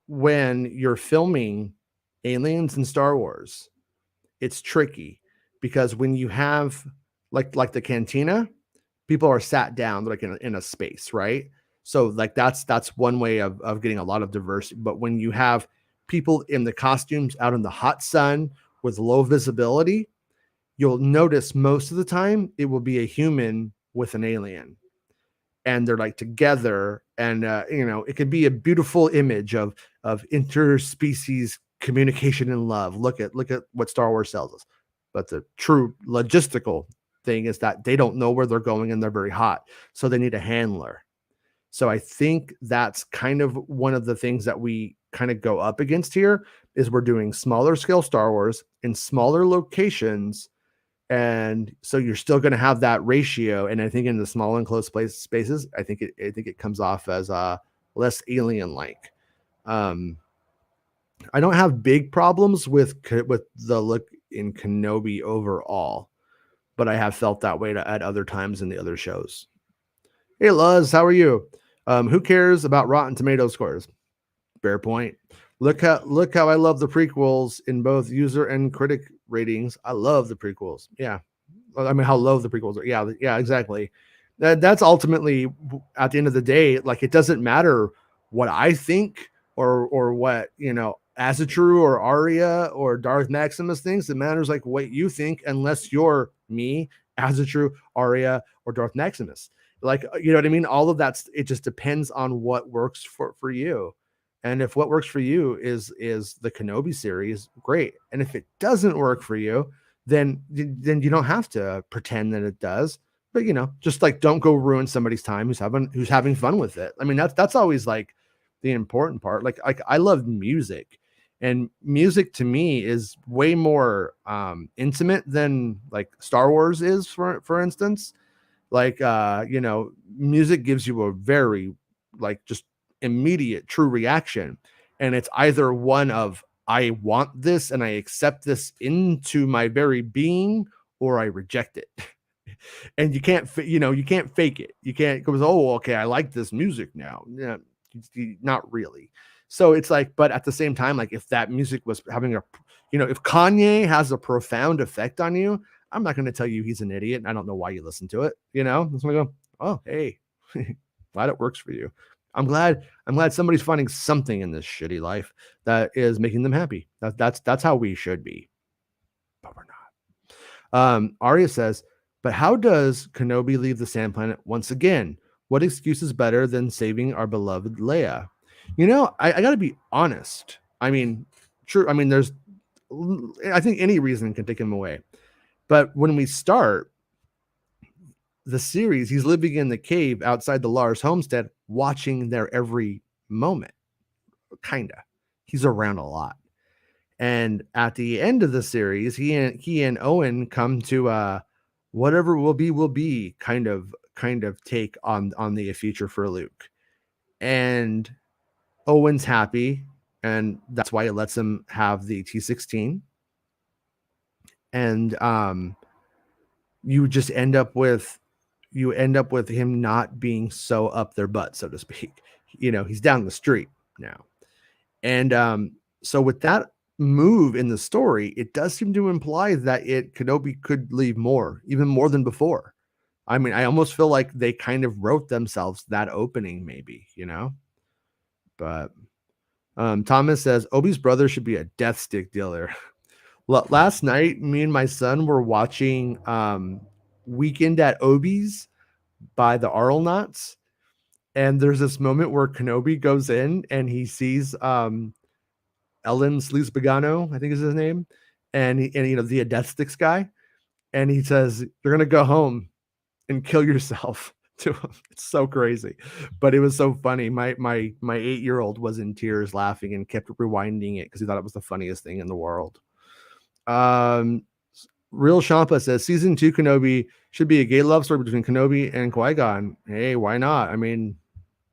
when you're filming aliens in Star Wars, it's tricky because when you have like the cantina, people are sat down like in a space, right? So like that's one way of getting a lot of diversity. But when you have people in the costumes out in the hot sun with low visibility, you'll notice most of the time it will be a human with an alien, and they're like together, and it could be a beautiful image of interspecies communication and love. Look at what Star Wars tells us. But the true logistical thing is that they don't know where they're going and they're very hot, so they need a handler. So I think that's kind of one of the things that we kind of go up against here, is we're doing smaller scale Star Wars in smaller locations. And so you're still going to have that ratio. And I think in the small enclosed spaces, I think it comes off as less alien like. I don't have big problems with the look in Kenobi overall, but I have felt that way at other times in the other shows. Hey, Luz, how are you? Who cares about Rotten Tomato scores? Fair point. Look how I love the prequels in both user and critic ratings. I love the prequels. Yeah. I mean, how low the prequels are. Yeah, exactly. That's ultimately, at the end of the day, like, it doesn't matter what I think or what, Asatru or Arya or Darth Maximus thinks. It matters like what you think, unless you're me, Asatru, Arya, or Darth Maximus. Like, you know what I mean? All of that, it just depends on what works for you. And if what works for you is the Kenobi series, great. And if it doesn't work for you, then you don't have to pretend that it does. But just like, don't go ruin somebody's time who's having fun with it. I mean, that's always like the important part. Like I love music, and music to me is way more intimate than like Star Wars is, for instance. Like music gives you a very, like, just immediate true reaction, and it's either one of, I want this and I accept this into my very being, or I reject it. And you can't fake it. You can't go, oh, okay, I like this music now. Yeah, not really. So it's like, but at the same time, like, if that music was having if Kanye has a profound effect on you, I'm not going to tell you he's an idiot and I don't know why you listen to it. I'm going to go, oh, hey, glad it works for you. I'm glad somebody's finding something in this shitty life that is making them happy. That's how we should be. But we're not. Arya says, but how does Kenobi leave the sand planet once again? What excuse is better than saving our beloved Leia? I got to be honest. I mean, true. I mean, I think any reason can take him away. But when we start the series, he's living in the cave outside the Lars homestead, watching their every moment. Kinda. He's around a lot. And at the end of the series, he and Owen come to whatever will be kind of take on the future for Luke. And Owen's happy, and that's why it lets him have the T-16. And you just end up with him not being so up their butt, so to speak. He's down the street now. And so with that move in the story, it does seem to imply that Kenobi could leave more, even more than before. I mean, I almost feel like they kind of wrote themselves that opening, maybe. But Thomas says Obi's brother should be a death stick dealer. Last night, me and my son were watching Weekend at Obi's by the Arlnauts, and there's this moment where Kenobi goes in and he sees Ellen Sleaze-Pagano, I think is his name, and the death sticks guy, and he says, "You're gonna go home and kill yourself." To him. It's so crazy, but it was so funny. My 8-year-old was in tears laughing and kept rewinding it because he thought it was the funniest thing in the world. Real Champa says season 2 Kenobi should be a gay love story between Kenobi and Qui-Gon. Hey, why not? I mean,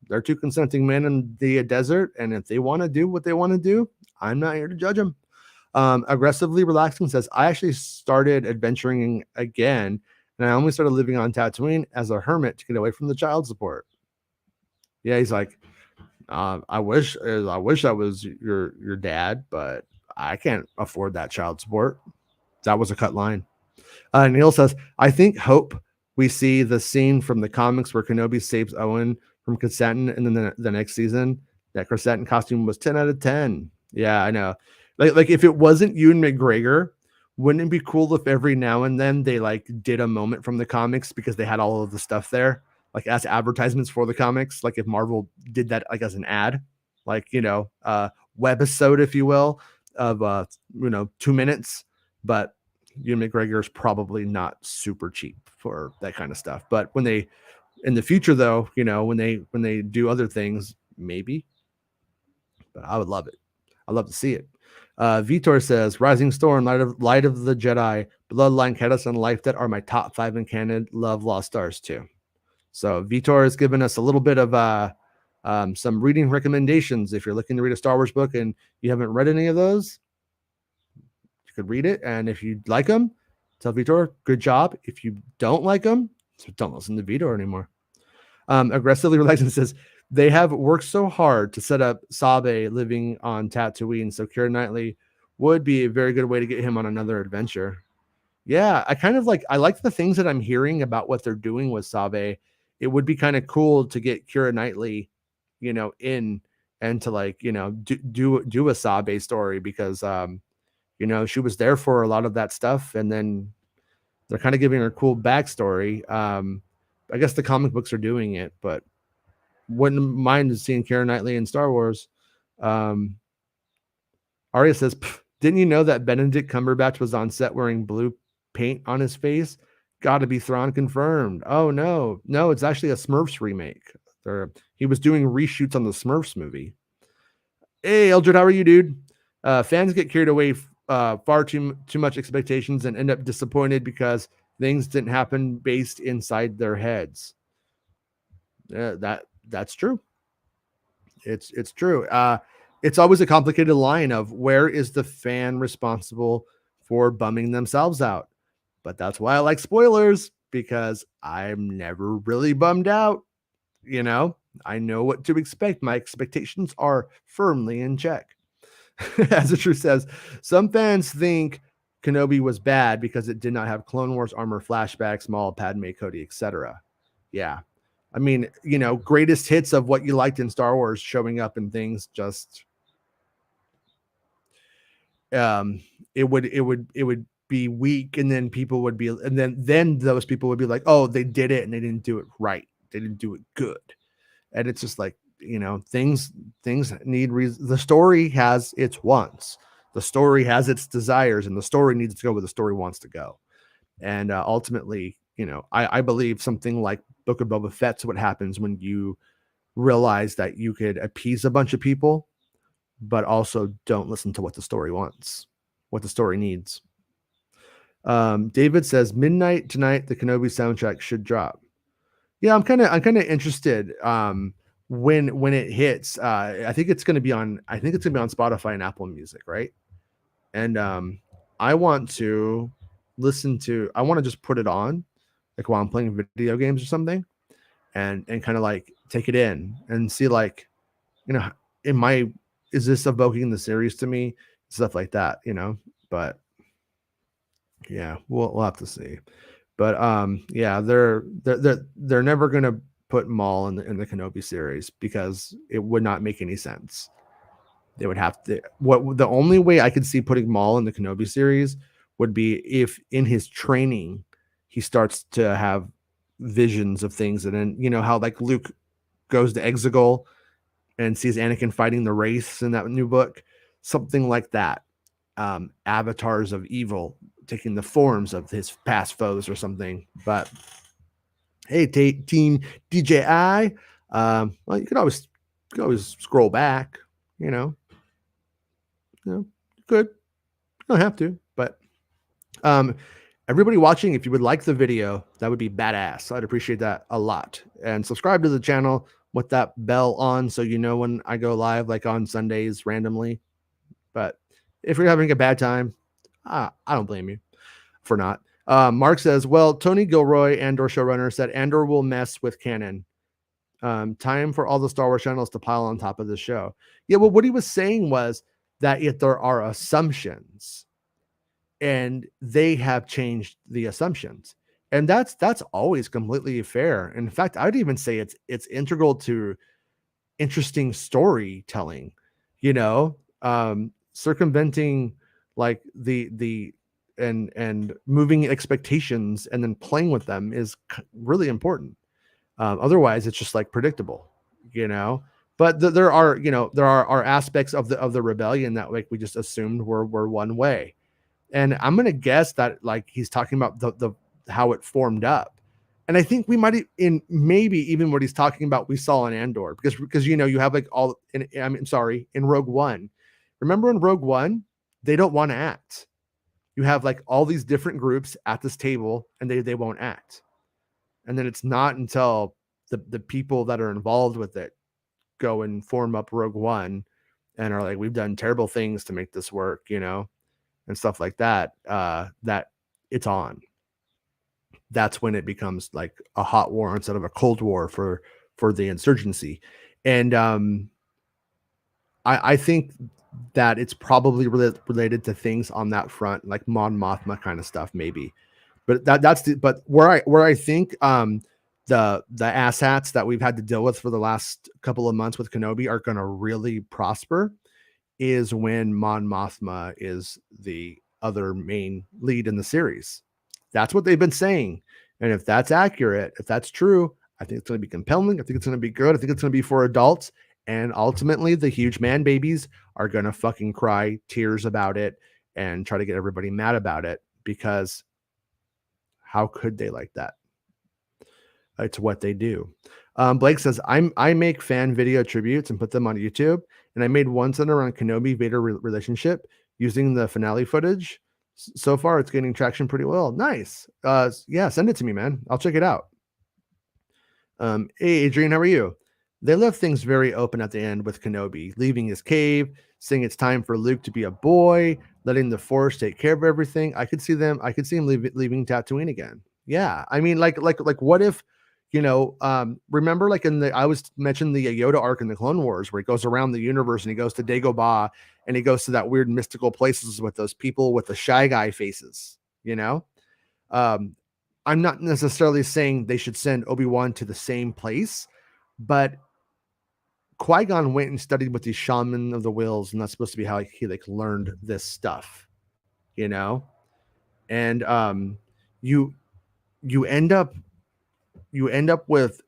they're two consenting men in the desert, and if they want to do what they want to do, I'm not here to judge them. Aggressively Relaxing says, I actually started adventuring again, and I only started living on Tatooine as a hermit to get away from the child support. Yeah, he's like, I wish I was your dad, but I can't afford that child support. That was a cut line. Neil says, I think hope we see the scene from the comics where Kenobi saves Owen from Chrysanthemum, and then the next season, that Chrysanthemum costume was 10 out of 10. Yeah, I know. Like if it wasn't Ewan McGregor, wouldn't it be cool if every now and then they like did a moment from the comics because they had all of the stuff there, like as advertisements for the comics? Like if Marvel did that like as an ad, like webisode, if you will, of 2 minutes. But Ewan McGregor is probably not super cheap for that kind of stuff. But when they in the future, though, when they do other things, maybe. But I would love it. I'd love to see it. Vitor says, Rising Storm, Light of the Jedi, Bloodline, Cadus, and Life Debt are my top 5 in canon. Love Lost Stars too. So Vitor has given us a little bit of some reading recommendations. If you're looking to read a Star Wars book and you haven't read any of those, you could read it. And if you like them, tell Vitor, good job. If you don't like them, don't listen to Vitor anymore. Aggressively Relaxing says, they have worked so hard to set up Sabe living on Tatooine, so Keira Knightley would be a very good way to get him on another adventure. Yeah, I like the things that I'm hearing about what they're doing with Sabe. It would be kind of cool to get Keira Knightley, in and to do a Sabe story because she was there for a lot of that stuff, and then they're kind of giving her a cool backstory. I guess the comic books are doing it, but wouldn't mind seeing Keira Knightley in Star Wars. Arya says, didn't you know that Benedict Cumberbatch was on set wearing blue paint on his face? Gotta be Thrawn confirmed. Oh, no, it's actually a Smurfs remake. He was doing reshoots on the Smurfs movie. Hey, Eldred, how are you, dude? Fans get carried away far too much expectations and end up disappointed because things didn't happen based inside their heads. That's true. It's true. It's always a complicated line of where is the fan responsible for bumming themselves out. But that's why I like spoilers, because I'm never really bummed out. I know what to expect. My expectations are firmly in check. As the truth says, some fans think Kenobi was bad because it did not have Clone Wars armor flashbacks, Maul, Padme, Cody, etc. Yeah. I mean, greatest hits of what you liked in Star Wars showing up in things, just it would be weak, and then people would be, and then those people would be like, oh, they did it and they didn't do it right. They didn't do it good. And it's just like, things need the story has its wants. The story has its desires, and the story needs to go where the story wants to go. And ultimately, I believe something like Book of Boba Fett's what happens when you realize that you could appease a bunch of people, but also don't listen to what the story wants, what the story needs. David says, midnight tonight, the Kenobi soundtrack should drop. Yeah, I'm kind of interested when it hits. I think it's going to be on Spotify and Apple Music, right? And I want to just put it on like while I'm playing video games or something, and kind of like take it in and see like, is this evoking the series to me? Stuff like that, but yeah, we'll have to see. But yeah, they're never gonna put Maul in the Kenobi series because it would not make any sense. They would have to. What the only way I could see putting Maul in the Kenobi series would be if in his training he starts to have visions of things, and then how like Luke goes to Exegol and sees Anakin fighting the Wraiths in that new book, something like that. Avatars of evil taking the forms of his past foes or something. But hey, Team DJI, well, you could always scroll back, you know, good. You don't have to, but everybody watching, if you would like the video, that would be badass. I'd appreciate that a lot. And subscribe to the channel with that bell on so you know when I go live, like on Sundays randomly. But if you're having a bad time, I don't blame you for not. Mark says, well, Tony Gilroy, Andor showrunner, said Andor will mess with canon. Time for all the Star Wars channels to pile on top of the show. Yeah, well, what he was saying was that if there are assumptions, and they have changed the assumptions, and that's always completely fair. In fact, I'd even say it's integral to interesting storytelling, circumventing like the and moving expectations and then playing with them is really important. Otherwise it's just like predictable, but there are aspects of the rebellion that like we just assumed were one way. And I'm going to guess that like he's talking about the how it formed up. And I think we might in maybe even what he's talking about we saw in Andor, because you have like all in Rogue One. Remember in Rogue One, they don't want to act. You have like all these different groups at this table and they won't act. And then it's not until the people that are involved with it go and form up Rogue One and are like, we've done terrible things to make this work, and stuff like that, that it's on. That's when it becomes like a hot war instead of a cold war for the insurgency. And I think that it's probably related to things on that front, like Mon Mothma kind of stuff, maybe. But but where I think the asshats that we've had to deal with for the last couple of months with Kenobi are going to really prosper is when Mon Mothma is the other main lead in the series. That's what they've been saying. And if that's accurate, if that's true, I think it's going to be compelling. I think it's going to be good. I think it's going to be for adults. And ultimately, the huge man babies are going to fucking cry tears about it and try to get everybody mad about it, because how could they like that? It's what they do. Blake says, I make fan video tributes and put them on YouTube. And I made one centered around Kenobi Vader relationship using the finale footage. So far, it's gaining traction pretty well. Nice. Yeah, send it to me, man. I'll check it out. Hey, Adrian, how are you? They left things very open at the end with Kenobi leaving his cave, saying it's time for Luke to be a boy, letting the Force take care of everything. I could see him leaving Tatooine again. Yeah, I mean, like what if, remember like I was mentioned the Yoda arc in the Clone Wars where he goes around the universe and he goes to Dagobah and he goes to that weird mystical places with those people with the Shy Guy faces, I'm not necessarily saying they should send Obi-Wan to the same place, but Qui-Gon went and studied with these shaman of the wills, and that's supposed to be how he like learned this stuff, and you end up with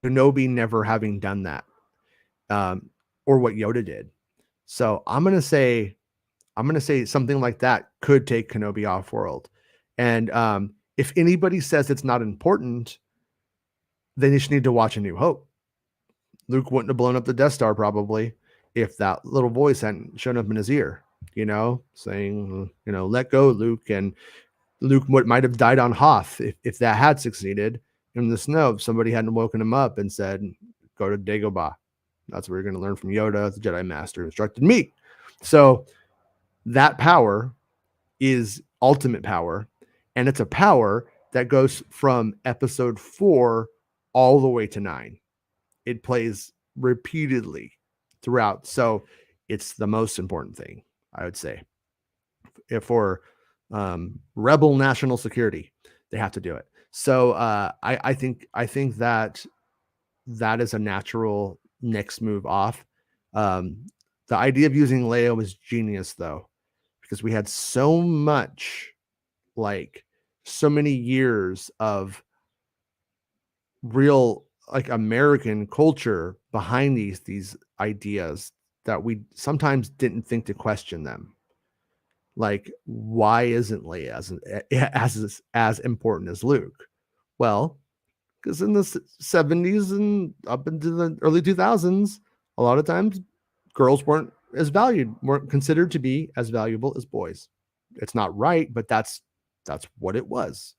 Kenobi never having done that, or what Yoda did. So I'm gonna say something like that could take Kenobi off world. And if anybody says it's not important, then you just need to watch A New Hope. Luke wouldn't have blown up the Death Star probably if that little voice hadn't shown up in his ear, saying, let go, Luke. And Luke might have died on Hoth if that had succeeded in the snow. If somebody hadn't woken him up and said, go to Dagobah. That's what you're going to learn from Yoda, the Jedi Master instructed me. So that power is ultimate power. And it's a power that goes from episode 4 all the way to 9. It plays repeatedly throughout. So it's the most important thing, I would say. For rebel national security, they have to do it. So I think that that is a natural next move off. Um, the idea of using Leia was genius though, because we had so much, like so many years of real like American culture behind these ideas that we sometimes didn't think to question them. Like, why isn't Leia as important as Luke? Well, because in the 70s and up into the early 2000s, a lot of times girls weren't considered to be as valuable as boys. It's not right, but that's what it was,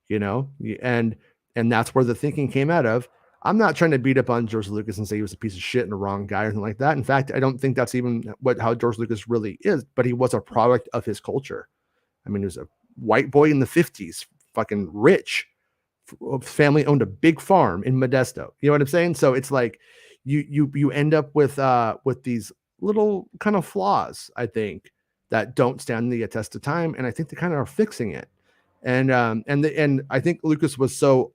you know. And that's where the thinking came out of. I'm not trying to beat up on George Lucas and say he was a piece of shit and a wrong guy or anything like that. In fact, I don't think that's even how George Lucas really is. But he was a product of his culture. I mean, he was a white boy in the 50s, fucking rich. Family owned a big farm in Modesto. You know what I'm saying? So it's like you end up with these little kind of flaws, I think, that don't stand the test of time, and I think they kind of are fixing it. And I think Lucas was so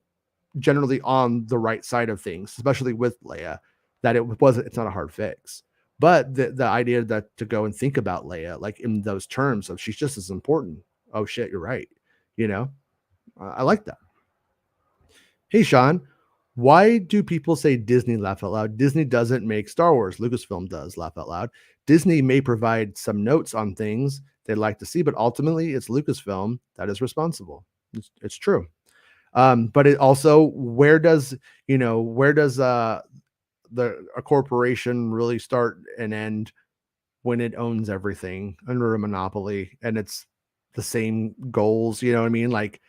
generally on the right side of things, especially with Leia, that it's not a hard fix. But the idea that to go and think about Leia like in those terms of she's just as important. Oh shit, you're right. You know, I like that. Hey, Sean, why do people say Disney laugh out loud? Disney doesn't make Star Wars. Lucasfilm does laugh out loud. Disney may provide some notes on things they'd like to see, but ultimately it's Lucasfilm that is responsible. It's true. But it also, where does a corporation really start and end when it owns everything under a monopoly and it's the same goals, you know what I mean? Like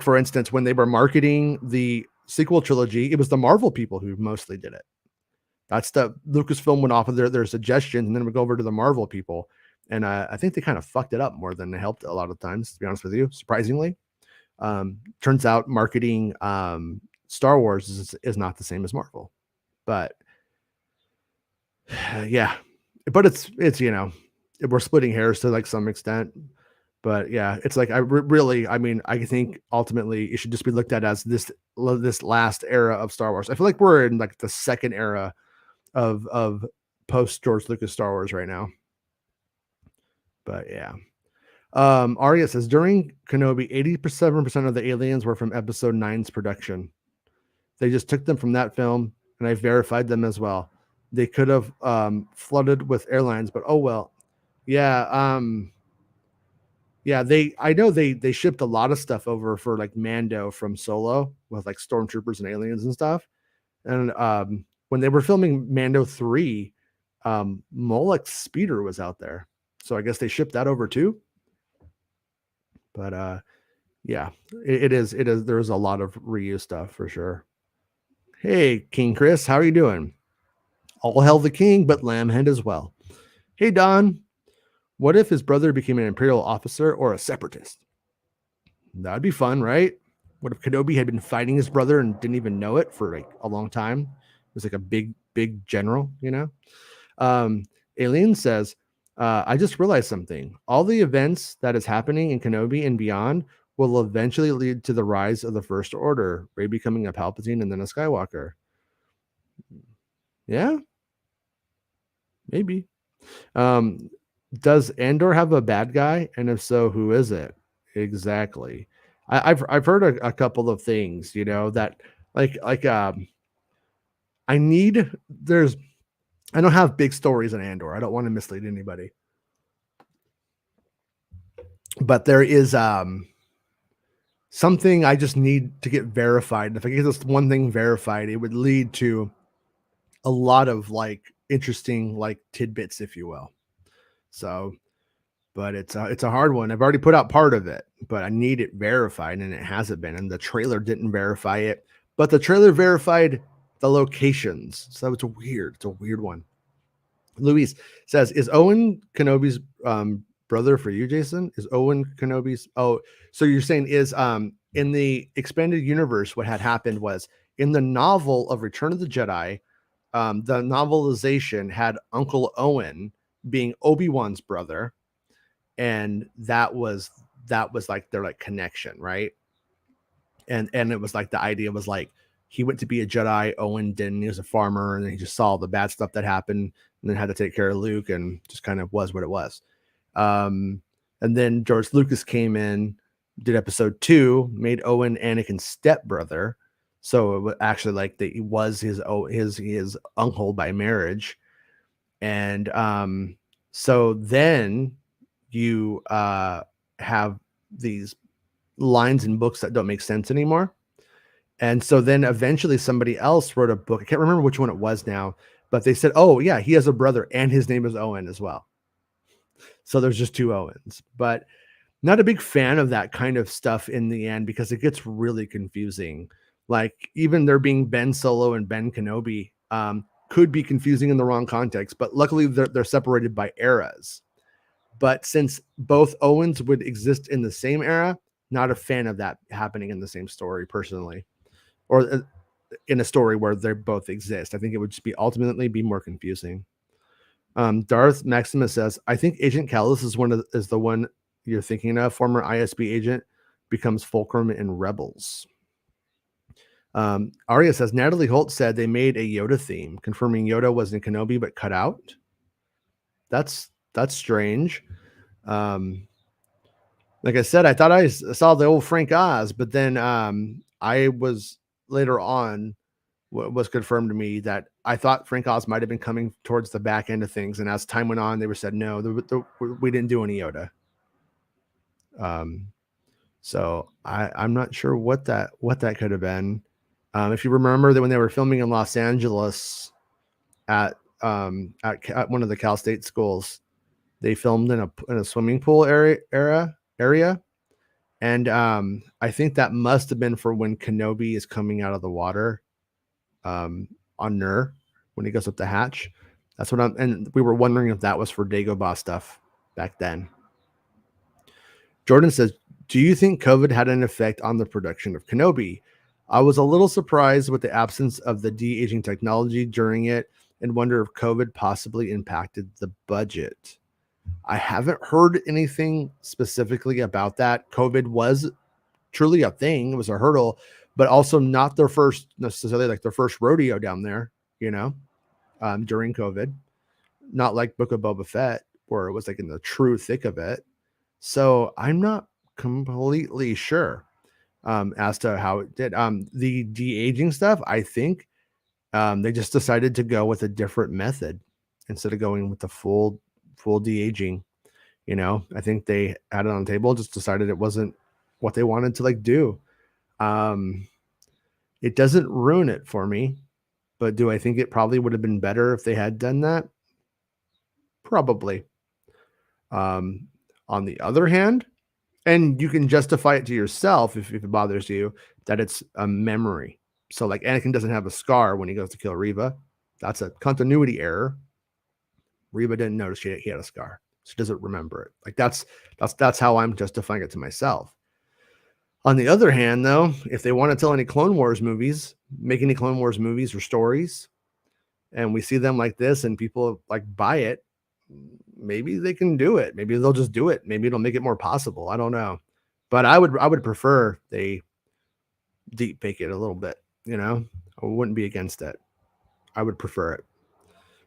for instance, when they were marketing the sequel trilogy, it was the Marvel people who mostly did it. That's the Lucasfilm went off of their suggestions and then we go over to the Marvel people. And I think they kind of fucked it up more than they helped a lot of times, to be honest with you, surprisingly. Turns out marketing Star Wars is not the same as Marvel. But yeah, but it's we're splitting hairs to like some extent. But yeah, it's like really, I mean, I think ultimately it should just be looked at as this last era of Star Wars. I feel like we're in like the second era of post George Lucas Star Wars right now. But yeah. Arya says during Kenobi, 87% of the aliens were from episode 9's production. They just took them from that film, and I verified them as well. They could have flooded with airlines, but oh well. Yeah, yeah. I know they shipped a lot of stuff over for like Mando from Solo with like stormtroopers and aliens and stuff. And when they were filming Mando 3, Molech's speeder was out there, so I guess they shipped that over too. But yeah, it is. There's a lot of reuse stuff for sure. Hey, King Chris, how are you doing? All hail the king, but Lambhead as well. Hey, Don, what if his brother became an Imperial officer or a separatist? That'd be fun, right? What if Kenobi had been fighting his brother and didn't even know it for like a long time? It was like a big general, you know? Aileen says, I just realized something. All the events that is happening in Kenobi and beyond will eventually lead to the rise of the First Order, Rey becoming a Palpatine and then a Skywalker. Yeah, maybe. Does Andor have a bad guy? And if so, who is it? Exactly. I've heard a couple of things, that like I need there's I don't have big stories in Andor. I don't want to mislead anybody. But there is something I just need to get verified. If I get this one thing verified, it would lead to a lot of like interesting like tidbits, if you will. So, but it's a hard one. I've already put out part of it, but I need it verified, and it hasn't been. And the trailer didn't verify it, but the trailer verified the locations. So it's a weird one. Luis says, "Is Owen Kenobi's brother for you, Jason? Is Owen Kenobi's? Oh, so you're saying is in the expanded universe, what had happened was in the novel of Return of the Jedi, the novelization had Uncle Owen being Obi-Wan's brother, and that was like their like connection, right? And it was like the idea was like he went to be a Jedi. Owen didn't. He was a farmer, and then he just saw the bad stuff that happened, and then had to take care of Luke, and just kind of was what it was. And then George Lucas came in, did episode 2, made Owen Anakin's stepbrother. So it was actually like he was his uncle by marriage. And so then you have these lines in books that don't make sense anymore. And so then eventually somebody else wrote a book. I can't remember which one it was now, but they said, oh, yeah, he has a brother and his name is Owen as well. So there's just 2 Owens. But not a big fan of that kind of stuff in the end because it gets really confusing. Like even there being Ben Solo and Ben Kenobi could be confusing in the wrong context, but luckily they're separated by eras. But since both Owens would exist in the same era, not a fan of that happening in the same story personally, or in a story where they both exist. I think it would just be ultimately be more confusing. Darth Maximus says, I think Agent Kallus is the one you're thinking of. Former ISB agent becomes Fulcrum in Rebels. Arya says, Natalie Holt said they made a Yoda theme, confirming Yoda was in Kenobi but cut out. That's strange. Like I said, I thought I saw the old Frank Oz, but then I was later on was confirmed to me that I thought Frank Oz might have been coming towards the back end of things, and as time went on, they were said no, we didn't do any Yoda. So I'm not sure what that could have been. If you remember that when they were filming in Los Angeles at one of the Cal State schools, they filmed in a swimming pool area, and I think that must have been for when Kenobi is coming out of the water, on Nur when he goes up the hatch. That's what and we were wondering if that was for Dagobah stuff back then. Jordan says, do you think COVID had an effect on the production of Kenobi? I was a little surprised with the absence of the de-aging technology during it and wonder if COVID possibly impacted the budget. I haven't heard anything specifically about that. COVID was truly a thing. It was a hurdle, but also not their first necessarily like their first rodeo down there, during COVID, not like Book of Boba Fett where it was like in the true thick of it. So I'm not completely sure as to how it did. The de-aging stuff, I think they just decided to go with a different method instead of going with the full de-aging. I think they had it on the table, just decided it wasn't what they wanted to do. It doesn't ruin it for me, but do I think it probably would have been better if they had done that? Probably. On the other hand, and you can justify it to yourself if it bothers you, that it's a memory. So like Anakin doesn't have a scar when he goes to kill Reva. That's a continuity error. Reva didn't notice he had a scar. She doesn't remember it. Like that's how I'm justifying it to myself. On the other hand, though, if they want to tell any Clone Wars movies, make any Clone Wars movies or stories, and we see them like this and people buy it, maybe they can do it. Maybe they'll just do it. Maybe it'll make it more possible. I don't know. But I would prefer they deep fake it a little bit, I wouldn't be against it. I would prefer it.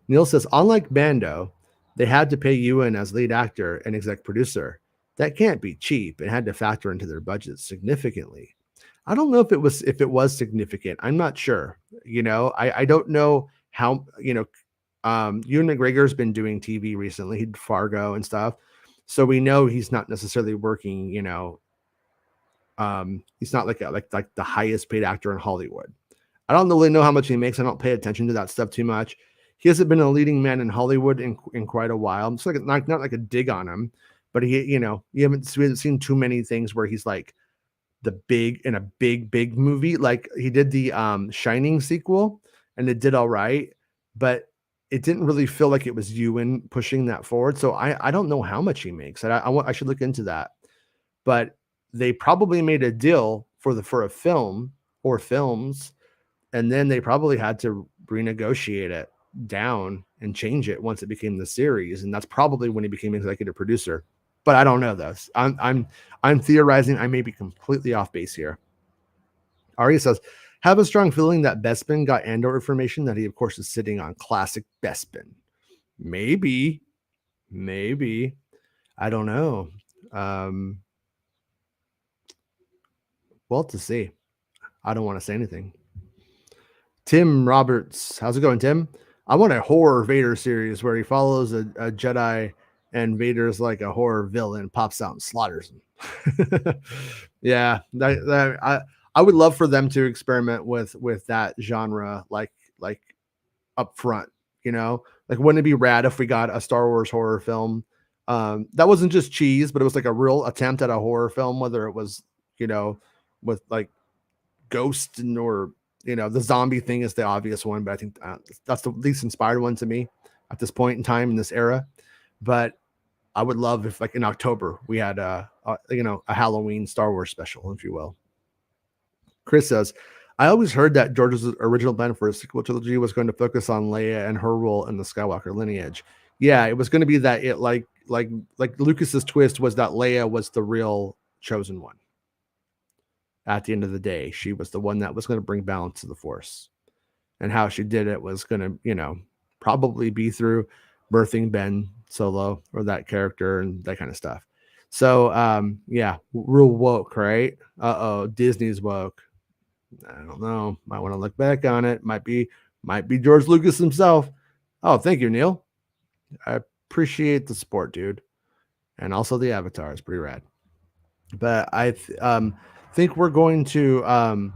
Neil says, unlike Bando, they had to pay Ewan as lead actor and exec producer. That can't be cheap and had to factor into their budget significantly. I don't know if it was significant. I'm not sure. I don't know how, Ewan McGregor's been doing TV recently. He did Fargo and stuff. So we know he's not necessarily working, he's not like the highest paid actor in Hollywood. I don't really know how much he makes. I don't pay attention to that stuff too much. He hasn't been a leading man in Hollywood in quite a while. It's not like a dig on him, but we haven't seen too many things where he's like the big in a big movie. Like he did the Shining sequel and it did all right, but it didn't really feel like it was Ewan pushing that forward. So I don't know how much he makes. I should look into that. But they probably made a deal for a film or films, and then they probably had to renegotiate it down and change it once it became the series, and that's probably when he became executive producer. But I don't know this. I'm theorizing. I may be completely off base here. Arya says, Have a strong feeling that Bespin got Andor information that he, of course, is sitting on classic Bespin. Maybe. I don't know. Well, to see. I don't want to say anything. Tim Roberts. How's it going, Tim? I want a horror Vader series where he follows a Jedi and Vader's like a horror villain, pops out and slaughters him. Yeah, I would love for them to experiment with that genre, like up front. You know, like wouldn't it be rad if we got a Star Wars horror film that wasn't just cheese, but it was like a real attempt at a horror film, whether it was, you know, with like Ghost or, you know, the zombie thing is the obvious one, but I think that's the least inspired one to me at this point in time in this era. But I would love if, like in October, we had a Halloween Star Wars special, if you will. Chris says, I always heard that George's original plan for a sequel trilogy was going to focus on Leia and her role in the Skywalker lineage. Yeah, it was going to be that it like Lucas's twist was that Leia was the real chosen one. At the end of the day, she was the one that was going to bring balance to the Force, and how she did it was going to, you know, probably be through birthing Ben Solo or that character and that kind of stuff. So, yeah, real woke, right? Disney's woke. I don't know. Might want to look back on it. Might be George Lucas himself. Oh, thank you, Neil. I appreciate the support, dude, and also the avatar is pretty rad. But I think we're going to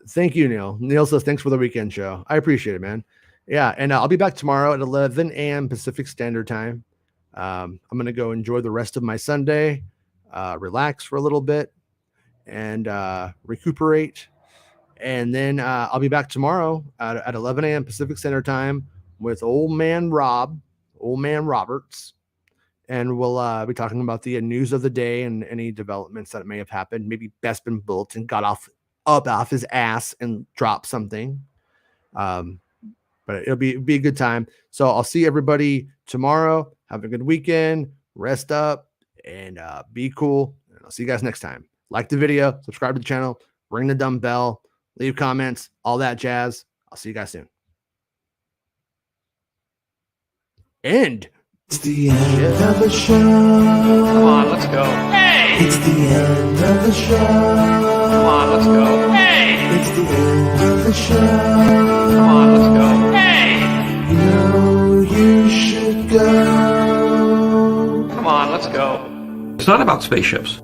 thank you, Neil. Neil says thanks for the weekend show. I appreciate it, man. Yeah, and I'll be back tomorrow at 11 a.m. Pacific Standard Time. I'm gonna go enjoy the rest of my Sunday, relax for a little bit, and recuperate. And then I'll be back tomorrow at 11 a.m. Pacific Standard Time with old man Roberts. And we'll be talking about the news of the day and any developments that may have happened. Maybe Bespin Bulletin got off his ass and dropped something. But it'll be a good time. So I'll see everybody tomorrow. Have a good weekend. Rest up and be cool. And I'll see you guys next time. Like the video, subscribe to the channel, ring the dumb bell, leave comments, all that jazz. I'll see you guys soon. End. It's the end of the show. Come on, let's go. Hey! It's the end of the show. Come on, let's go. Hey! It's the end of the show. Come on, let's go. Hey! You know you should go. Come on, let's go. It's not about spaceships.